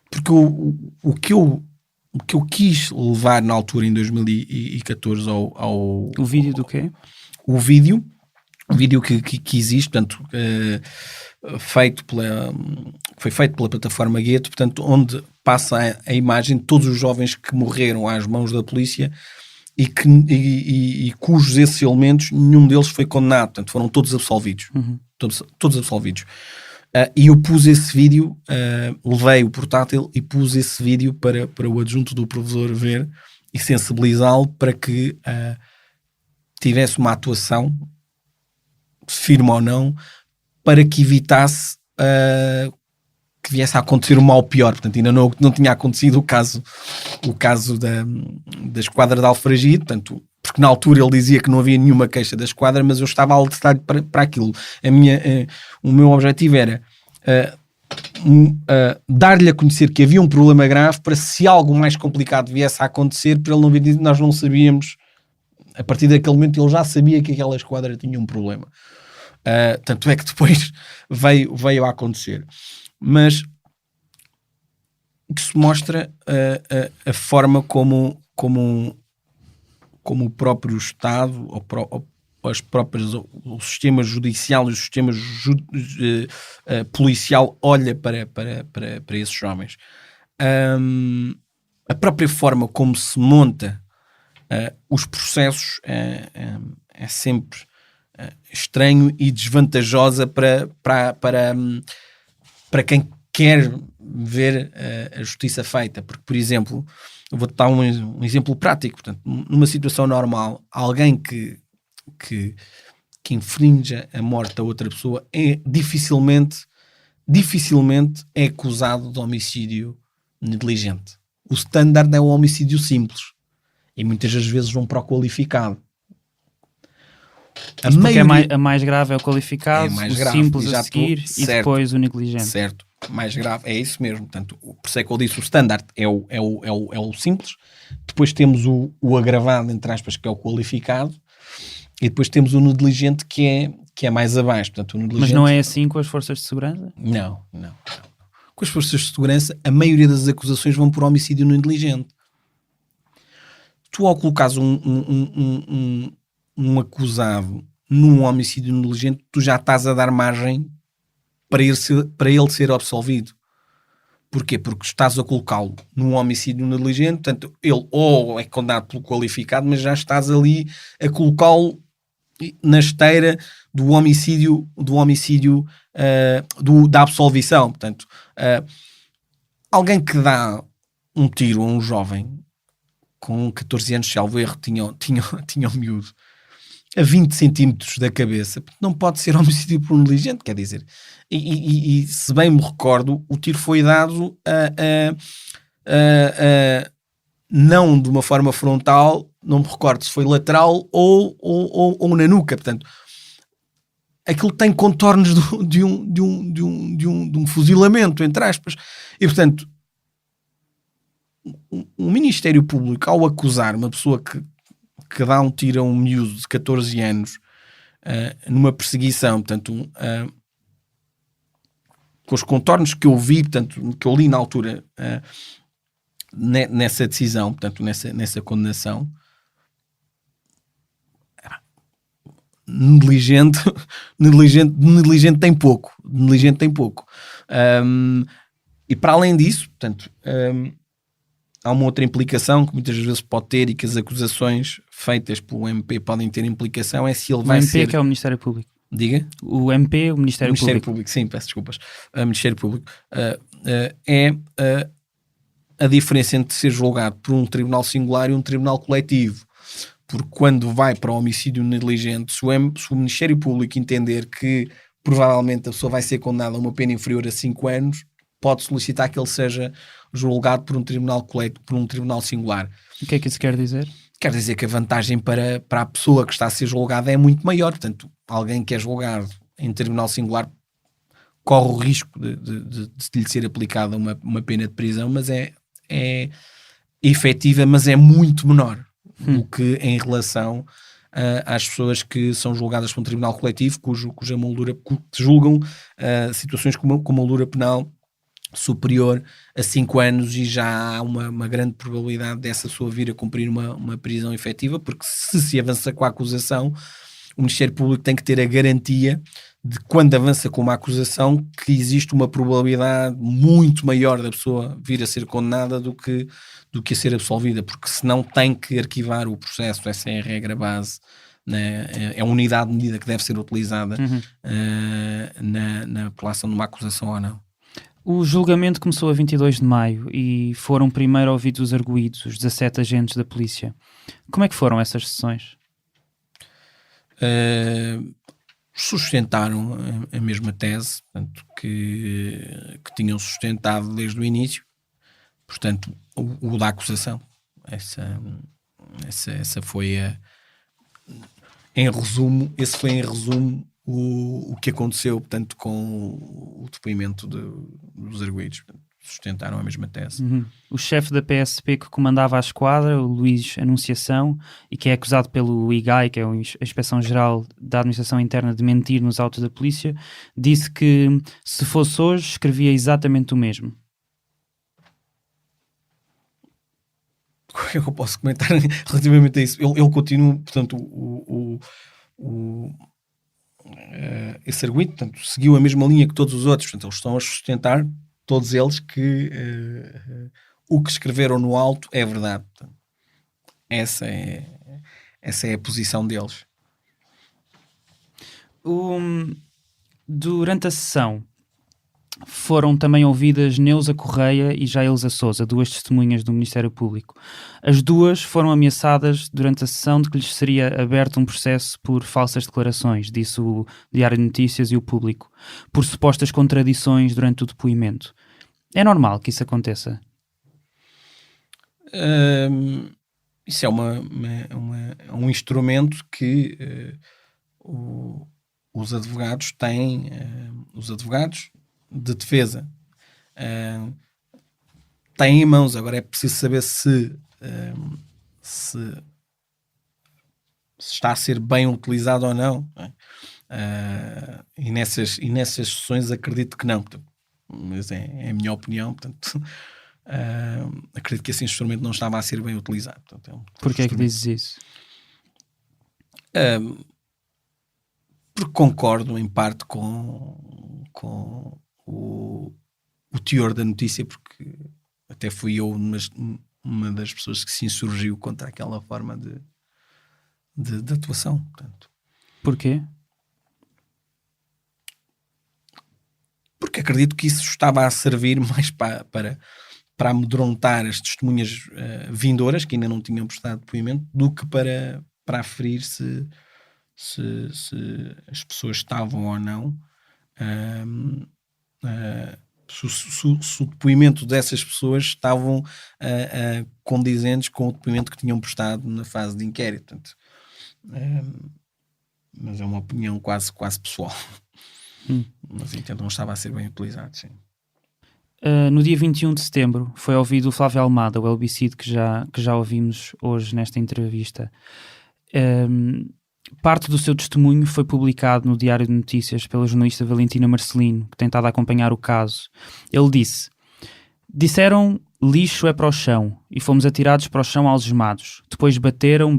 Speaker 2: porque o que eu quis levar na altura, em 2014,
Speaker 1: o vídeo do quê?
Speaker 2: O vídeo que existe, portanto, foi feito pela plataforma Gueto, portanto, onde passa a imagem de todos os jovens que morreram às mãos da polícia e cujos esses elementos, nenhum deles foi condenado, portanto, foram todos absolvidos.
Speaker 1: Uhum.
Speaker 2: Todos absolvidos. E eu pus esse vídeo, levei o portátil e pus esse vídeo para o adjunto do provedor ver e sensibilizá-lo para que tivesse uma atuação, firme ou não, para que evitasse que viesse a acontecer o mal pior. Portanto, ainda não tinha acontecido o caso da esquadra de Alfragide, portanto, porque na altura ele dizia que não havia nenhuma queixa da esquadra, mas eu estava a alertar para aquilo. O meu objetivo era dar-lhe a conhecer que havia um problema grave, para se algo mais complicado viesse a acontecer, para ele não vir, nós não sabíamos. A partir daquele momento ele já sabia que aquela esquadra tinha um problema. Tanto é que depois veio a acontecer. Mas isso mostra a forma como como o próprio Estado, o sistema judicial e o sistema policial olha para esses jovens. A própria forma como se monta os processos é sempre estranho e desvantajosa para quem quer ver a justiça feita. Porque, por exemplo, eu vou-te dar um exemplo prático. Portanto, numa situação normal, alguém que infrinja a morte a outra pessoa dificilmente é acusado de homicídio negligente. O standard é o homicídio simples e muitas das vezes vão para o qualificado.
Speaker 1: A mais grave é o qualificado, o
Speaker 2: grave,
Speaker 1: simples a seguir e depois o negligente.
Speaker 2: Certo, mais grave, é isso mesmo. Portanto, por isso é que eu disse, o standard é o simples, depois temos o agravado, entre aspas, que é o qualificado, e depois temos o negligente que é mais abaixo. Portanto, o negligente...
Speaker 1: Mas não é assim com as forças de segurança?
Speaker 2: Não. Com as forças de segurança, a maioria das acusações vão por homicídio negligente. Tu, ao colocares um acusado num homicídio negligente, tu já estás a dar margem para ele ser absolvido. Porquê? Porque estás a colocá-lo num homicídio negligente, portanto, ele ou é condenado pelo qualificado, mas já estás ali a colocá-lo na esteira do homicídio da absolvição. Portanto, alguém que dá um tiro a um jovem com 14 anos, salvo erro, tinha um miúdo a 20 centímetros da cabeça, não pode ser homicídio por negligente, quer dizer, e se bem me recordo, o tiro foi dado não de uma forma frontal, não me recordo se foi lateral ou na nuca. Portanto, aquilo tem contornos de um fuzilamento, entre aspas, e portanto o Ministério Público, ao acusar uma pessoa que dá um tiro a um miúdo de 14 anos numa perseguição, portanto, com os contornos que eu vi, portanto, que eu li na altura nessa decisão, portanto, nessa condenação, negligente tem pouco. E para além disso, portanto, há uma outra implicação que muitas vezes pode ter e que as acusações feitas pelo MP podem ter implicação, é se ele vai ser...
Speaker 1: O MP que é o Ministério Público.
Speaker 2: Diga?
Speaker 1: O MP, o Ministério
Speaker 2: Público. Sim, peço desculpas. O Ministério Público é a diferença entre ser julgado por um tribunal singular e um tribunal coletivo. Porque quando vai para o homicídio negligente, se o Ministério Público entender que provavelmente a pessoa vai ser condenada a uma pena inferior a 5 anos, pode solicitar que ele seja julgado por um tribunal coletivo, por um tribunal singular.
Speaker 1: O que é que isso quer dizer?
Speaker 2: Quer dizer que a vantagem para a pessoa que está a ser julgada é muito maior. Portanto, alguém que é julgado em tribunal singular corre o risco de lhe ser aplicada uma pena de prisão, mas é efetiva, mas é muito menor do que em relação às pessoas que são julgadas por um tribunal coletivo, cuja moldura, que julgam situações com moldura penal superior a 5 anos, e já há uma grande probabilidade dessa pessoa vir a cumprir uma prisão efetiva, porque se avança com a acusação, o Ministério Público tem que ter a garantia de, quando avança com uma acusação, que existe uma probabilidade muito maior da pessoa vir a ser condenada do que a ser absolvida, porque senão tem que arquivar o processo. Essa é a regra base, né? É a unidade de medida que deve ser utilizada na apelação de uma acusação ou não.
Speaker 1: O julgamento começou a 22 de maio e foram primeiro ouvidos os arguidos, os 17 agentes da polícia. Como é que foram essas sessões?
Speaker 2: Sustentaram a mesma tese, portanto, que tinham sustentado desde o início, portanto, o da acusação. Essa foi esse foi em resumo o que aconteceu, portanto, com o depoimento dos arguidos. Sustentaram a mesma tese.
Speaker 1: O chefe da PSP que comandava a esquadra, o Luís Anunciação, e que é acusado pelo IGAI, que é a Inspeção-Geral da Administração Interna, de mentir nos autos da polícia, disse que, se fosse hoje, escrevia exatamente o mesmo.
Speaker 2: o que é que eu posso comentar relativamente a isso? Ele continua, portanto, esse argumento, portanto, seguiu a mesma linha que todos os outros. Portanto, eles estão a sustentar, todos eles, que o que escreveram no alto é verdade. Portanto, essa é a posição deles.
Speaker 1: Durante a sessão foram também ouvidas Neusa Correia e Jailza Souza, duas testemunhas do Ministério Público. As duas foram ameaçadas durante a sessão de que lhes seria aberto um processo por falsas declarações, disse o Diário de Notícias e o Público, por supostas contradições durante o depoimento. É normal que isso aconteça?
Speaker 2: Isso é um instrumento que os advogados têm, os advogados de defesa têm em mãos. Agora é preciso saber se está a ser bem utilizado ou não. E nessas sessões acredito que não, mas é a minha opinião. Portanto, acredito que esse instrumento não estava a ser bem utilizado. Portanto,
Speaker 1: Porquê é que dizes isso?
Speaker 2: Porque concordo em parte com o teor da notícia, porque até fui eu uma das pessoas que se insurgiu contra aquela forma de atuação. Portanto,
Speaker 1: porquê?
Speaker 2: Porque acredito que isso estava a servir mais para amedrontar as testemunhas vindouras, que ainda não tinham prestado depoimento, do que para aferir se as pessoas estavam ou não se o depoimento dessas pessoas estavam condizentes com o depoimento que tinham prestado na fase de inquérito. Portanto, mas é uma opinião quase pessoal. Mas entendo que não estava a ser bem utilizado, sim.
Speaker 1: No dia 21 de setembro foi ouvido o Flávio Almada, o LBC que já ouvimos hoje nesta entrevista. Parte do seu testemunho foi publicado no Diário de Notícias pela jornalista Valentina Marcelino, que tem estado a acompanhar o caso. Ele disse: disseram lixo é para o chão e fomos atirados para o chão algemados. Depois bateram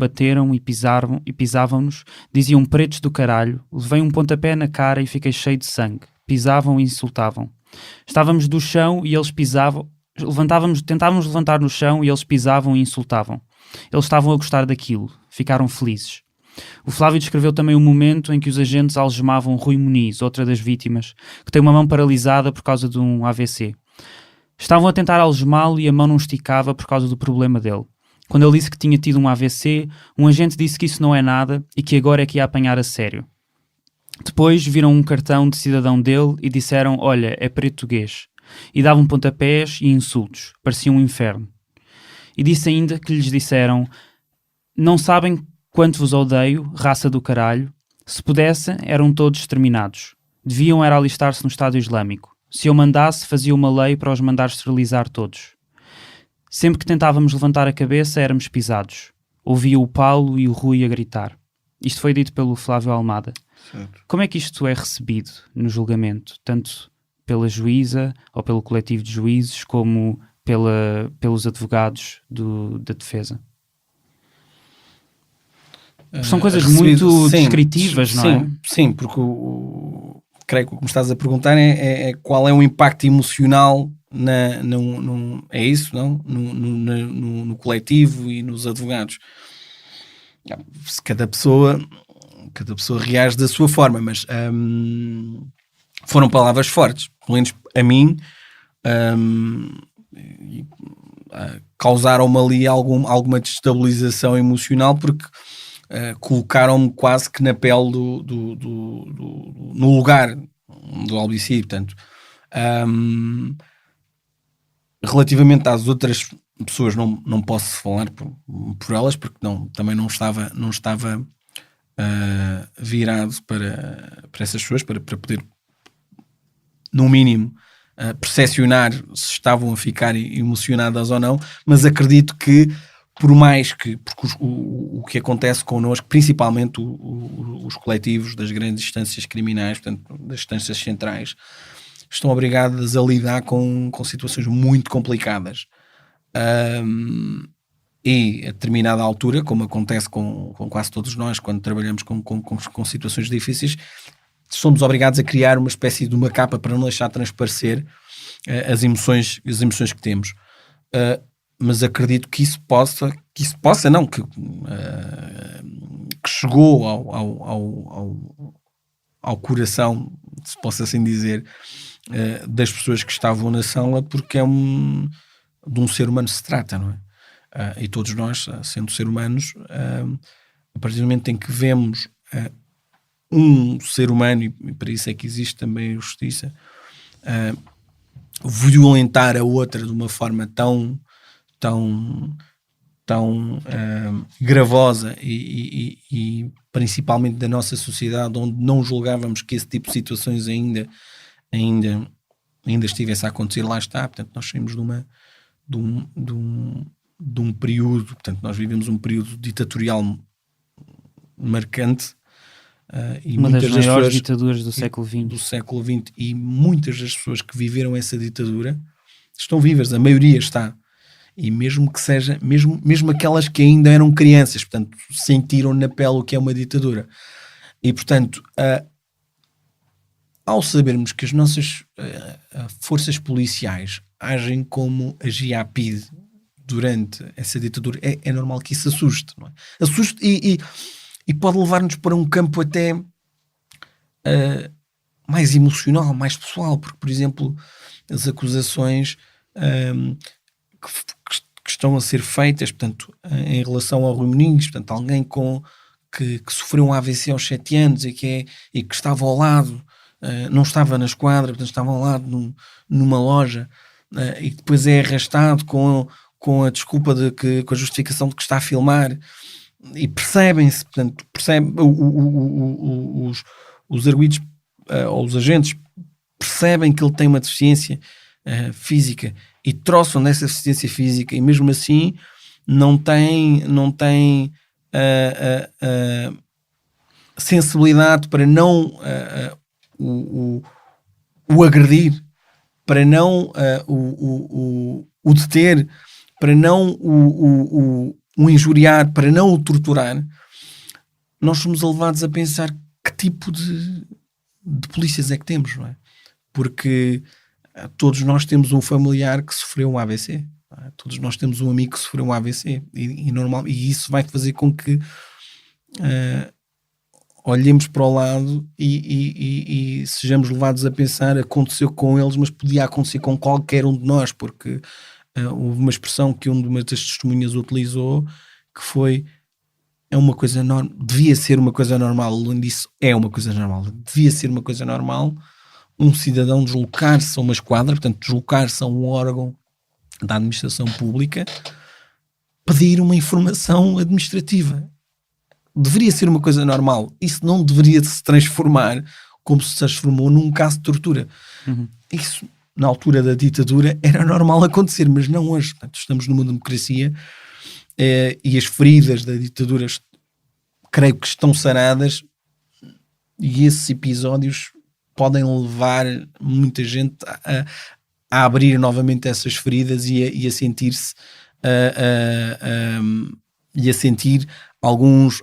Speaker 1: e pisavam-nos. Diziam pretos do caralho. Levei um pontapé na cara e fiquei cheio de sangue. Pisavam e insultavam. Estávamos do chão e eles pisavam. Tentávamos levantar no chão e eles pisavam e insultavam. Eles estavam a gostar daquilo. Ficaram felizes. O Flávio descreveu também o momento em que os agentes algemavam Rui Muniz, outra das vítimas, que tem uma mão paralisada por causa de um AVC. Estavam a tentar algemá-lo e a mão não esticava por causa do problema dele. Quando ele disse que tinha tido um AVC, um agente disse que isso não é nada e que agora é que ia apanhar a sério. Depois viram um cartão de cidadão dele e disseram: olha, é português. E davam pontapés e insultos. Parecia um inferno. E disse ainda que lhes disseram: não sabem quanto vos odeio, raça do caralho. Se pudessem, eram todos exterminados. Deviam era alistar-se no Estado Islâmico. Se eu mandasse, fazia uma lei para os mandar esterilizar todos. Sempre que tentávamos levantar a cabeça, éramos pisados. Ouvia o Paulo e o Rui a gritar. Isto foi dito pelo Flávio Almada.
Speaker 2: Certo.
Speaker 1: Como é que isto é recebido no julgamento? Tanto pela juíza ou pelo coletivo de juízes, como pelos advogados da defesa? São coisas muito descritivas, não é?
Speaker 2: Sim, porque creio que o que me estás a perguntar é qual é o impacto emocional é isso, não? No coletivo e nos advogados. Cada pessoa reage da sua forma, mas foram palavras fortes, pelo menos a mim, causaram-me ali alguma destabilização emocional, porque colocaram-me quase que na pele no lugar do LBC. Portanto, relativamente às outras pessoas, não posso falar por elas, porque também não estava virado para essas pessoas, para poder, no mínimo, percepcionar se estavam a ficar emocionadas ou não. Mas acredito que, por mais que, porque o que acontece connosco, principalmente os coletivos das grandes instâncias criminais, portanto, das instâncias centrais, estão obrigadas a lidar com situações muito complicadas. e a determinada altura, como acontece com quase todos nós quando trabalhamos com situações difíceis, somos obrigados a criar uma espécie de uma capa para não deixar transparecer as emoções que temos. Mas acredito que que chegou ao coração, se possa assim dizer, das pessoas que estavam na sala, porque de um ser humano se trata, não é? E todos nós, sendo ser humanos, a partir do momento em que vemos um ser humano, e para isso é que existe também a justiça, violentar a outra de uma forma tão gravosa e principalmente da nossa sociedade, onde não julgávamos que esse tipo de situações ainda estivesse a acontecer, lá está. Portanto, nós saímos de um período, portanto, nós vivemos um período ditatorial marcante, e
Speaker 1: uma das
Speaker 2: muitas
Speaker 1: maiores
Speaker 2: pessoas
Speaker 1: ditaduras do século XX.
Speaker 2: E muitas das pessoas que viveram essa ditadura estão vivas, a maioria está, e mesmo que seja, mesmo aquelas que ainda eram crianças, portanto, sentiram na pele o que é uma ditadura. E portanto, ao sabermos que as nossas forças policiais agem como agia a PIDE durante essa ditadura, é normal que isso assuste, não é? Assuste e pode levar-nos para um campo até mais emocional, mais pessoal, porque, por exemplo, as acusações que estão a ser feitas, portanto, em relação ao Rui Moinhos, portanto, alguém que sofreu um AVC aos 7 anos e que estava ao lado, não estava na esquadra, portanto, estava ao lado numa loja, e depois é arrastado com a desculpa com a justificação de que está a filmar, e percebem-se, portanto, os arguidos ou os agentes percebem que ele tem uma deficiência física e troçam dessa deficiência física, e mesmo assim não tem sensibilidade para não o agredir, para não o deter, para não o injuriar, para não o torturar. Nós somos levados a pensar que tipo de polícias é que temos, não é? Porque todos nós temos um familiar que sofreu um AVC, não é? Todos nós temos um amigo que sofreu um AVC, e isso vai fazer com que olhemos para o lado e sejamos levados a pensar: aconteceu com eles, mas podia acontecer com qualquer um de nós, porque houve uma expressão que uma das testemunhas utilizou, que foi: é uma coisa normal, devia ser uma coisa normal. Além disso, é uma coisa normal, devia ser uma coisa normal um cidadão deslocar-se a uma esquadra, portanto, deslocar-se a um órgão da administração pública, pedir uma informação administrativa. Deveria ser uma coisa normal. Isso não deveria se transformar como se transformou num caso de tortura. Isso, na altura da ditadura, era normal acontecer, mas não hoje. Portanto, estamos numa democracia, e as feridas da ditadura creio que estão saradas, e esses episódios podem levar muita gente a abrir novamente essas feridas e a sentir-se e a sentir algumas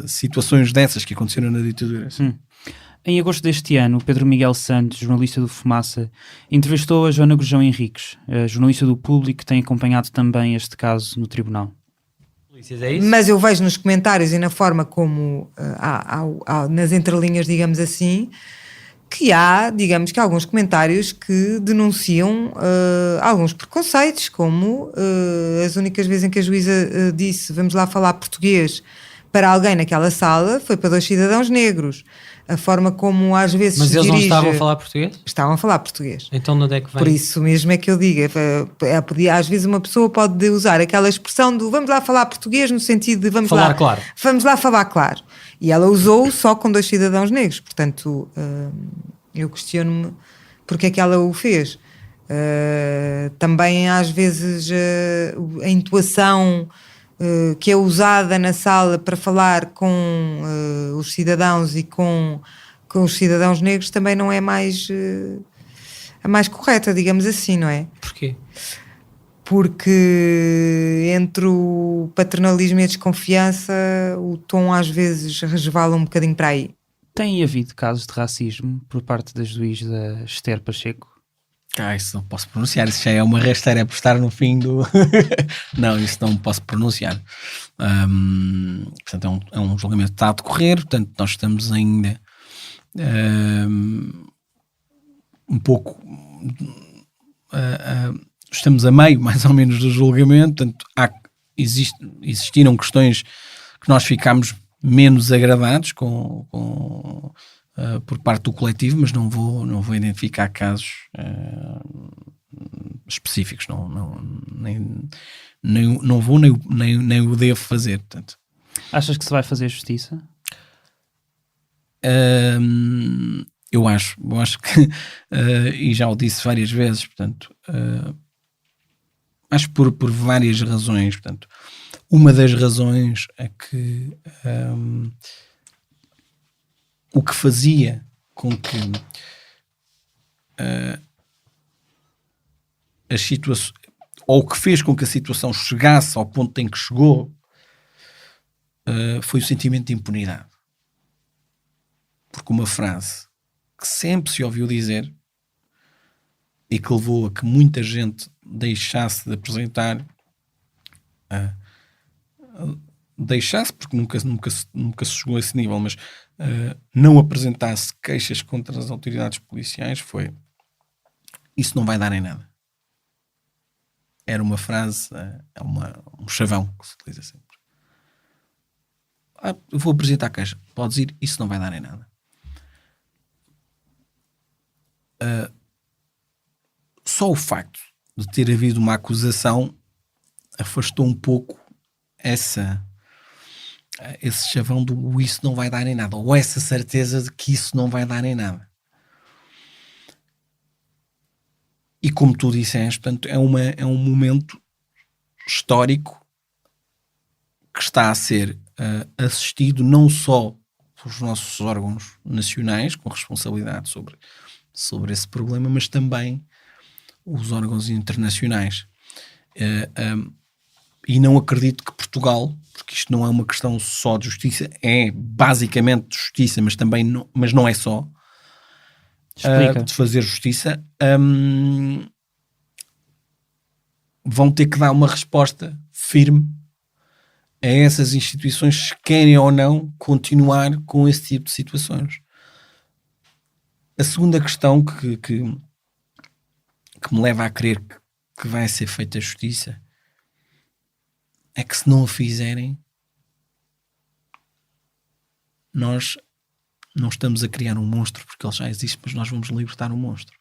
Speaker 2: situações dessas que aconteceram na ditadura.
Speaker 1: Em agosto deste ano, Pedro Miguel Santos, jornalista do Fumaça, entrevistou a Joana Gurjão Henriques, a jornalista do Público, que tem acompanhado também este caso no tribunal.
Speaker 7: Mas eu vejo nos comentários e na forma como nas entrelinhas, digamos assim, que há, digamos que alguns comentários que denunciam alguns preconceitos, como as únicas vezes em que a juíza disse: vamos lá falar português para alguém naquela sala, foi para 2 cidadãos negros. A forma como às vezes
Speaker 8: Mas
Speaker 7: se
Speaker 8: eles
Speaker 7: dirige...
Speaker 8: não estavam a falar português?
Speaker 7: Estavam a falar português.
Speaker 8: Então de onde é que vem?
Speaker 7: Por isso mesmo é que eu digo, às vezes uma pessoa pode usar aquela expressão do vamos lá falar português, no sentido de vamos lá falar claro. E ela usou só com 2 cidadãos negros. Portanto, eu questiono-me porque é que ela o fez. Também às vezes a intuação que é usada na sala para falar com os cidadãos e com os cidadãos negros também não é mais a mais correta, digamos assim, não é?
Speaker 2: Porquê?
Speaker 7: Porque entre o paternalismo e a desconfiança o tom às vezes resvala um bocadinho para aí.
Speaker 1: Tem havido casos de racismo por parte da juiz da Esther Pacheco?
Speaker 2: Isso não posso pronunciar, isso já é uma rasteira por estar no fim do... Não, isso não posso pronunciar. Portanto, é um julgamento que está a decorrer, portanto, nós estamos ainda um pouco... estamos a meio, mais ou menos, do julgamento, portanto, existiram questões que nós ficámos menos agradados por parte do coletivo, mas não vou identificar casos específicos, nem vou nem o devo fazer. Portanto.
Speaker 1: Achas que se vai fazer justiça?
Speaker 2: Eu acho que e já o disse várias vezes, portanto, acho por várias razões. Portanto, uma das razões é que o que fazia com que a situação, ou o que fez com que a situação chegasse ao ponto em que chegou, foi o sentimento de impunidade. Porque uma frase que sempre se ouviu dizer e que levou a que muita gente deixasse de apresentar, deixasse, porque nunca se chegou a esse nível, mas não apresentasse queixas contra as autoridades policiais, foi: isso não vai dar em nada. Era uma frase, um chavão que se utiliza sempre. Eu vou apresentar a queixa, podes ir, isso não vai dar em nada. Só o facto de ter havido uma acusação afastou um pouco esse chavão do isso não vai dar em nada, ou essa certeza de que isso não vai dar em nada. E como tu disseste, portanto, é um momento histórico que está a ser assistido não só pelos nossos órgãos nacionais com responsabilidade sobre esse problema, mas também os órgãos internacionais. E não acredito que Portugal, porque isto não é uma questão só de justiça, é basicamente de justiça, mas não é só de fazer justiça, vão ter que dar uma resposta firme a essas instituições, se querem ou não continuar com esse tipo de situações. A segunda questão que me leva a crer que vai ser feita a justiça é que, se não a fizerem, nós não estamos a criar um monstro, porque ele já existe, mas nós vamos libertar um monstro.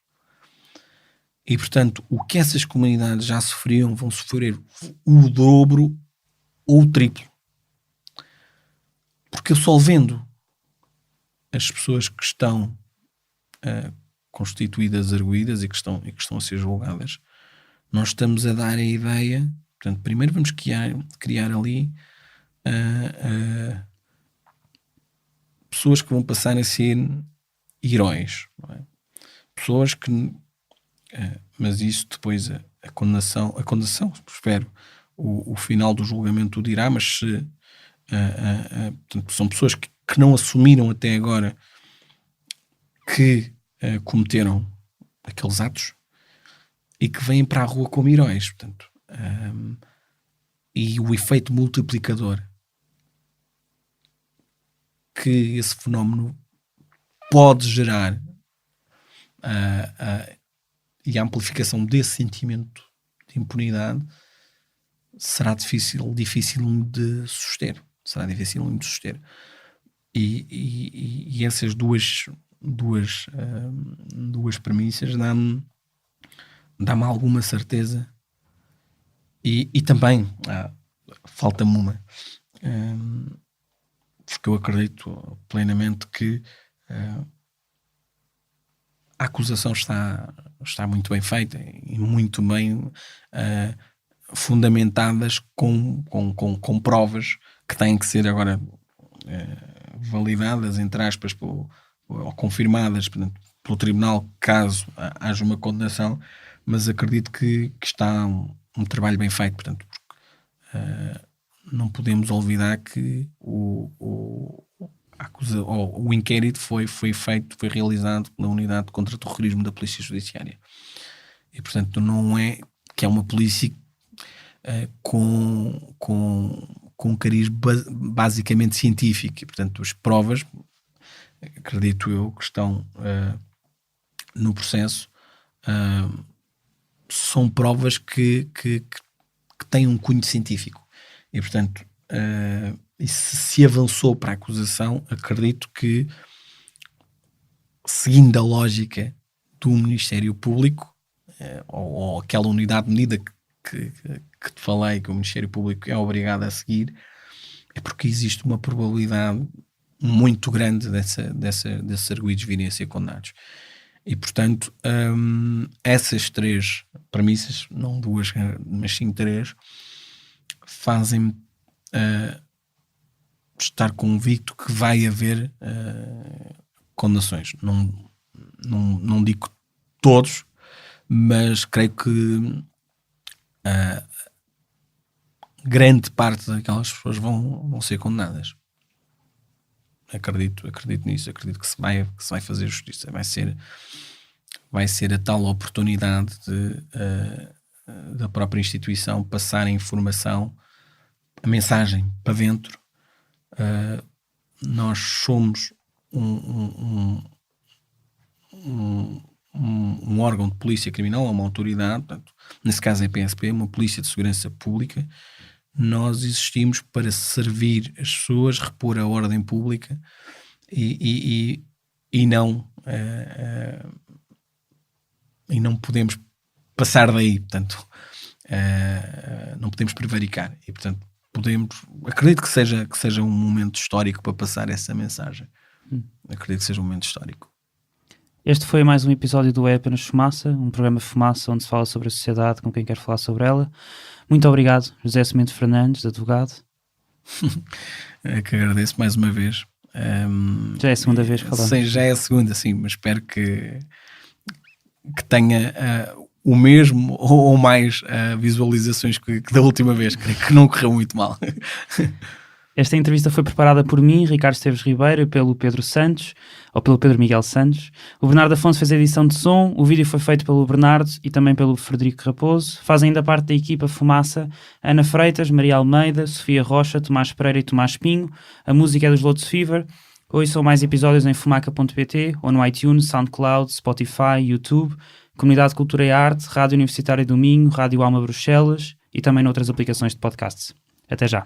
Speaker 2: E, portanto, o que essas comunidades já sofriam, vão sofrer o dobro ou o triplo. Porque eu só vendo as pessoas que estão constituídas, arguídas e que estão a ser julgadas, nós estamos a dar a ideia. Portanto, primeiro vamos criar ali pessoas que vão passar a ser heróis, não é? Pessoas que mas isso depois a condenação, espero, o final do julgamento o dirá, mas se portanto, são pessoas que não assumiram até agora que cometeram aqueles atos e que vêm para a rua como heróis, portanto, e o efeito multiplicador que esse fenómeno pode gerar e a amplificação desse sentimento de impunidade será difícil de suster. E essas duas premissas dá-me alguma certeza. E também falta-me uma, porque eu acredito plenamente que a acusação está muito bem feita e muito bem fundamentadas com provas que têm que ser agora validadas, entre aspas, ou confirmadas, portanto, pelo tribunal, caso haja uma condenação, mas acredito que está um trabalho bem feito, portanto, não podemos olvidar que o inquérito foi realizado pela Unidade de Contra-Terrorismo da Polícia Judiciária. E, portanto, não é que é uma polícia com um cariz basicamente científico. E, portanto, as provas, acredito eu, que estão no processo, são provas que têm um cunho científico. E, portanto, e se avançou para a acusação, acredito que, seguindo a lógica do Ministério Público, ou aquela unidade de medida que te falei, que o Ministério Público é obrigado a seguir, é porque existe uma probabilidade muito grande desses arguidos virem a ser condenados. E, portanto, essas 3 premissas, não 2, mas sim 3, fazem-me estar convicto que vai haver condenações. Não digo todos, mas creio que grande parte daquelas pessoas vão ser condenadas. Acredito nisso, acredito que se vai fazer justiça, vai ser a tal oportunidade da própria instituição passar a informação, a mensagem para dentro. Nós somos um órgão de polícia criminal, uma autoridade, portanto, nesse caso é a PSP, uma polícia de segurança pública. Nós existimos para servir as pessoas, repor a ordem pública e não podemos passar daí, portanto, não podemos prevaricar e, portanto, acredito que seja um momento histórico para passar essa mensagem. Acredito que seja um momento histórico.
Speaker 1: Este foi mais um episódio do É Apenas Fumaça, um programa Fumaça onde se fala sobre a sociedade com quem quer falar sobre ela. Muito obrigado, José Semente Fernandes, advogado.
Speaker 2: É que agradeço mais uma vez.
Speaker 1: Já é a segunda vez que falamos.
Speaker 2: Sim, já é a segunda, sim, mas espero que tenha o mesmo ou mais visualizações que da última vez, que não correu muito mal.
Speaker 1: Esta entrevista foi preparada por mim, Ricardo Esteves Ribeiro, e pelo Pedro Santos, ou pelo Pedro Miguel Santos. O Bernardo Afonso fez a edição de som, o vídeo foi feito pelo Bernardo e também pelo Frederico Raposo. Fazem ainda parte da equipa Fumaça Ana Freitas, Maria Almeida, Sofia Rocha, Tomás Pereira e Tomás Pinho. A música é dos Lotus Fever. Ouçam mais episódios em fumaca.pt ou no iTunes, SoundCloud, Spotify, YouTube, Comunidade de Cultura e Arte, Rádio Universitária do Minho, Rádio Alma Bruxelas e também noutras aplicações de podcasts. Até já.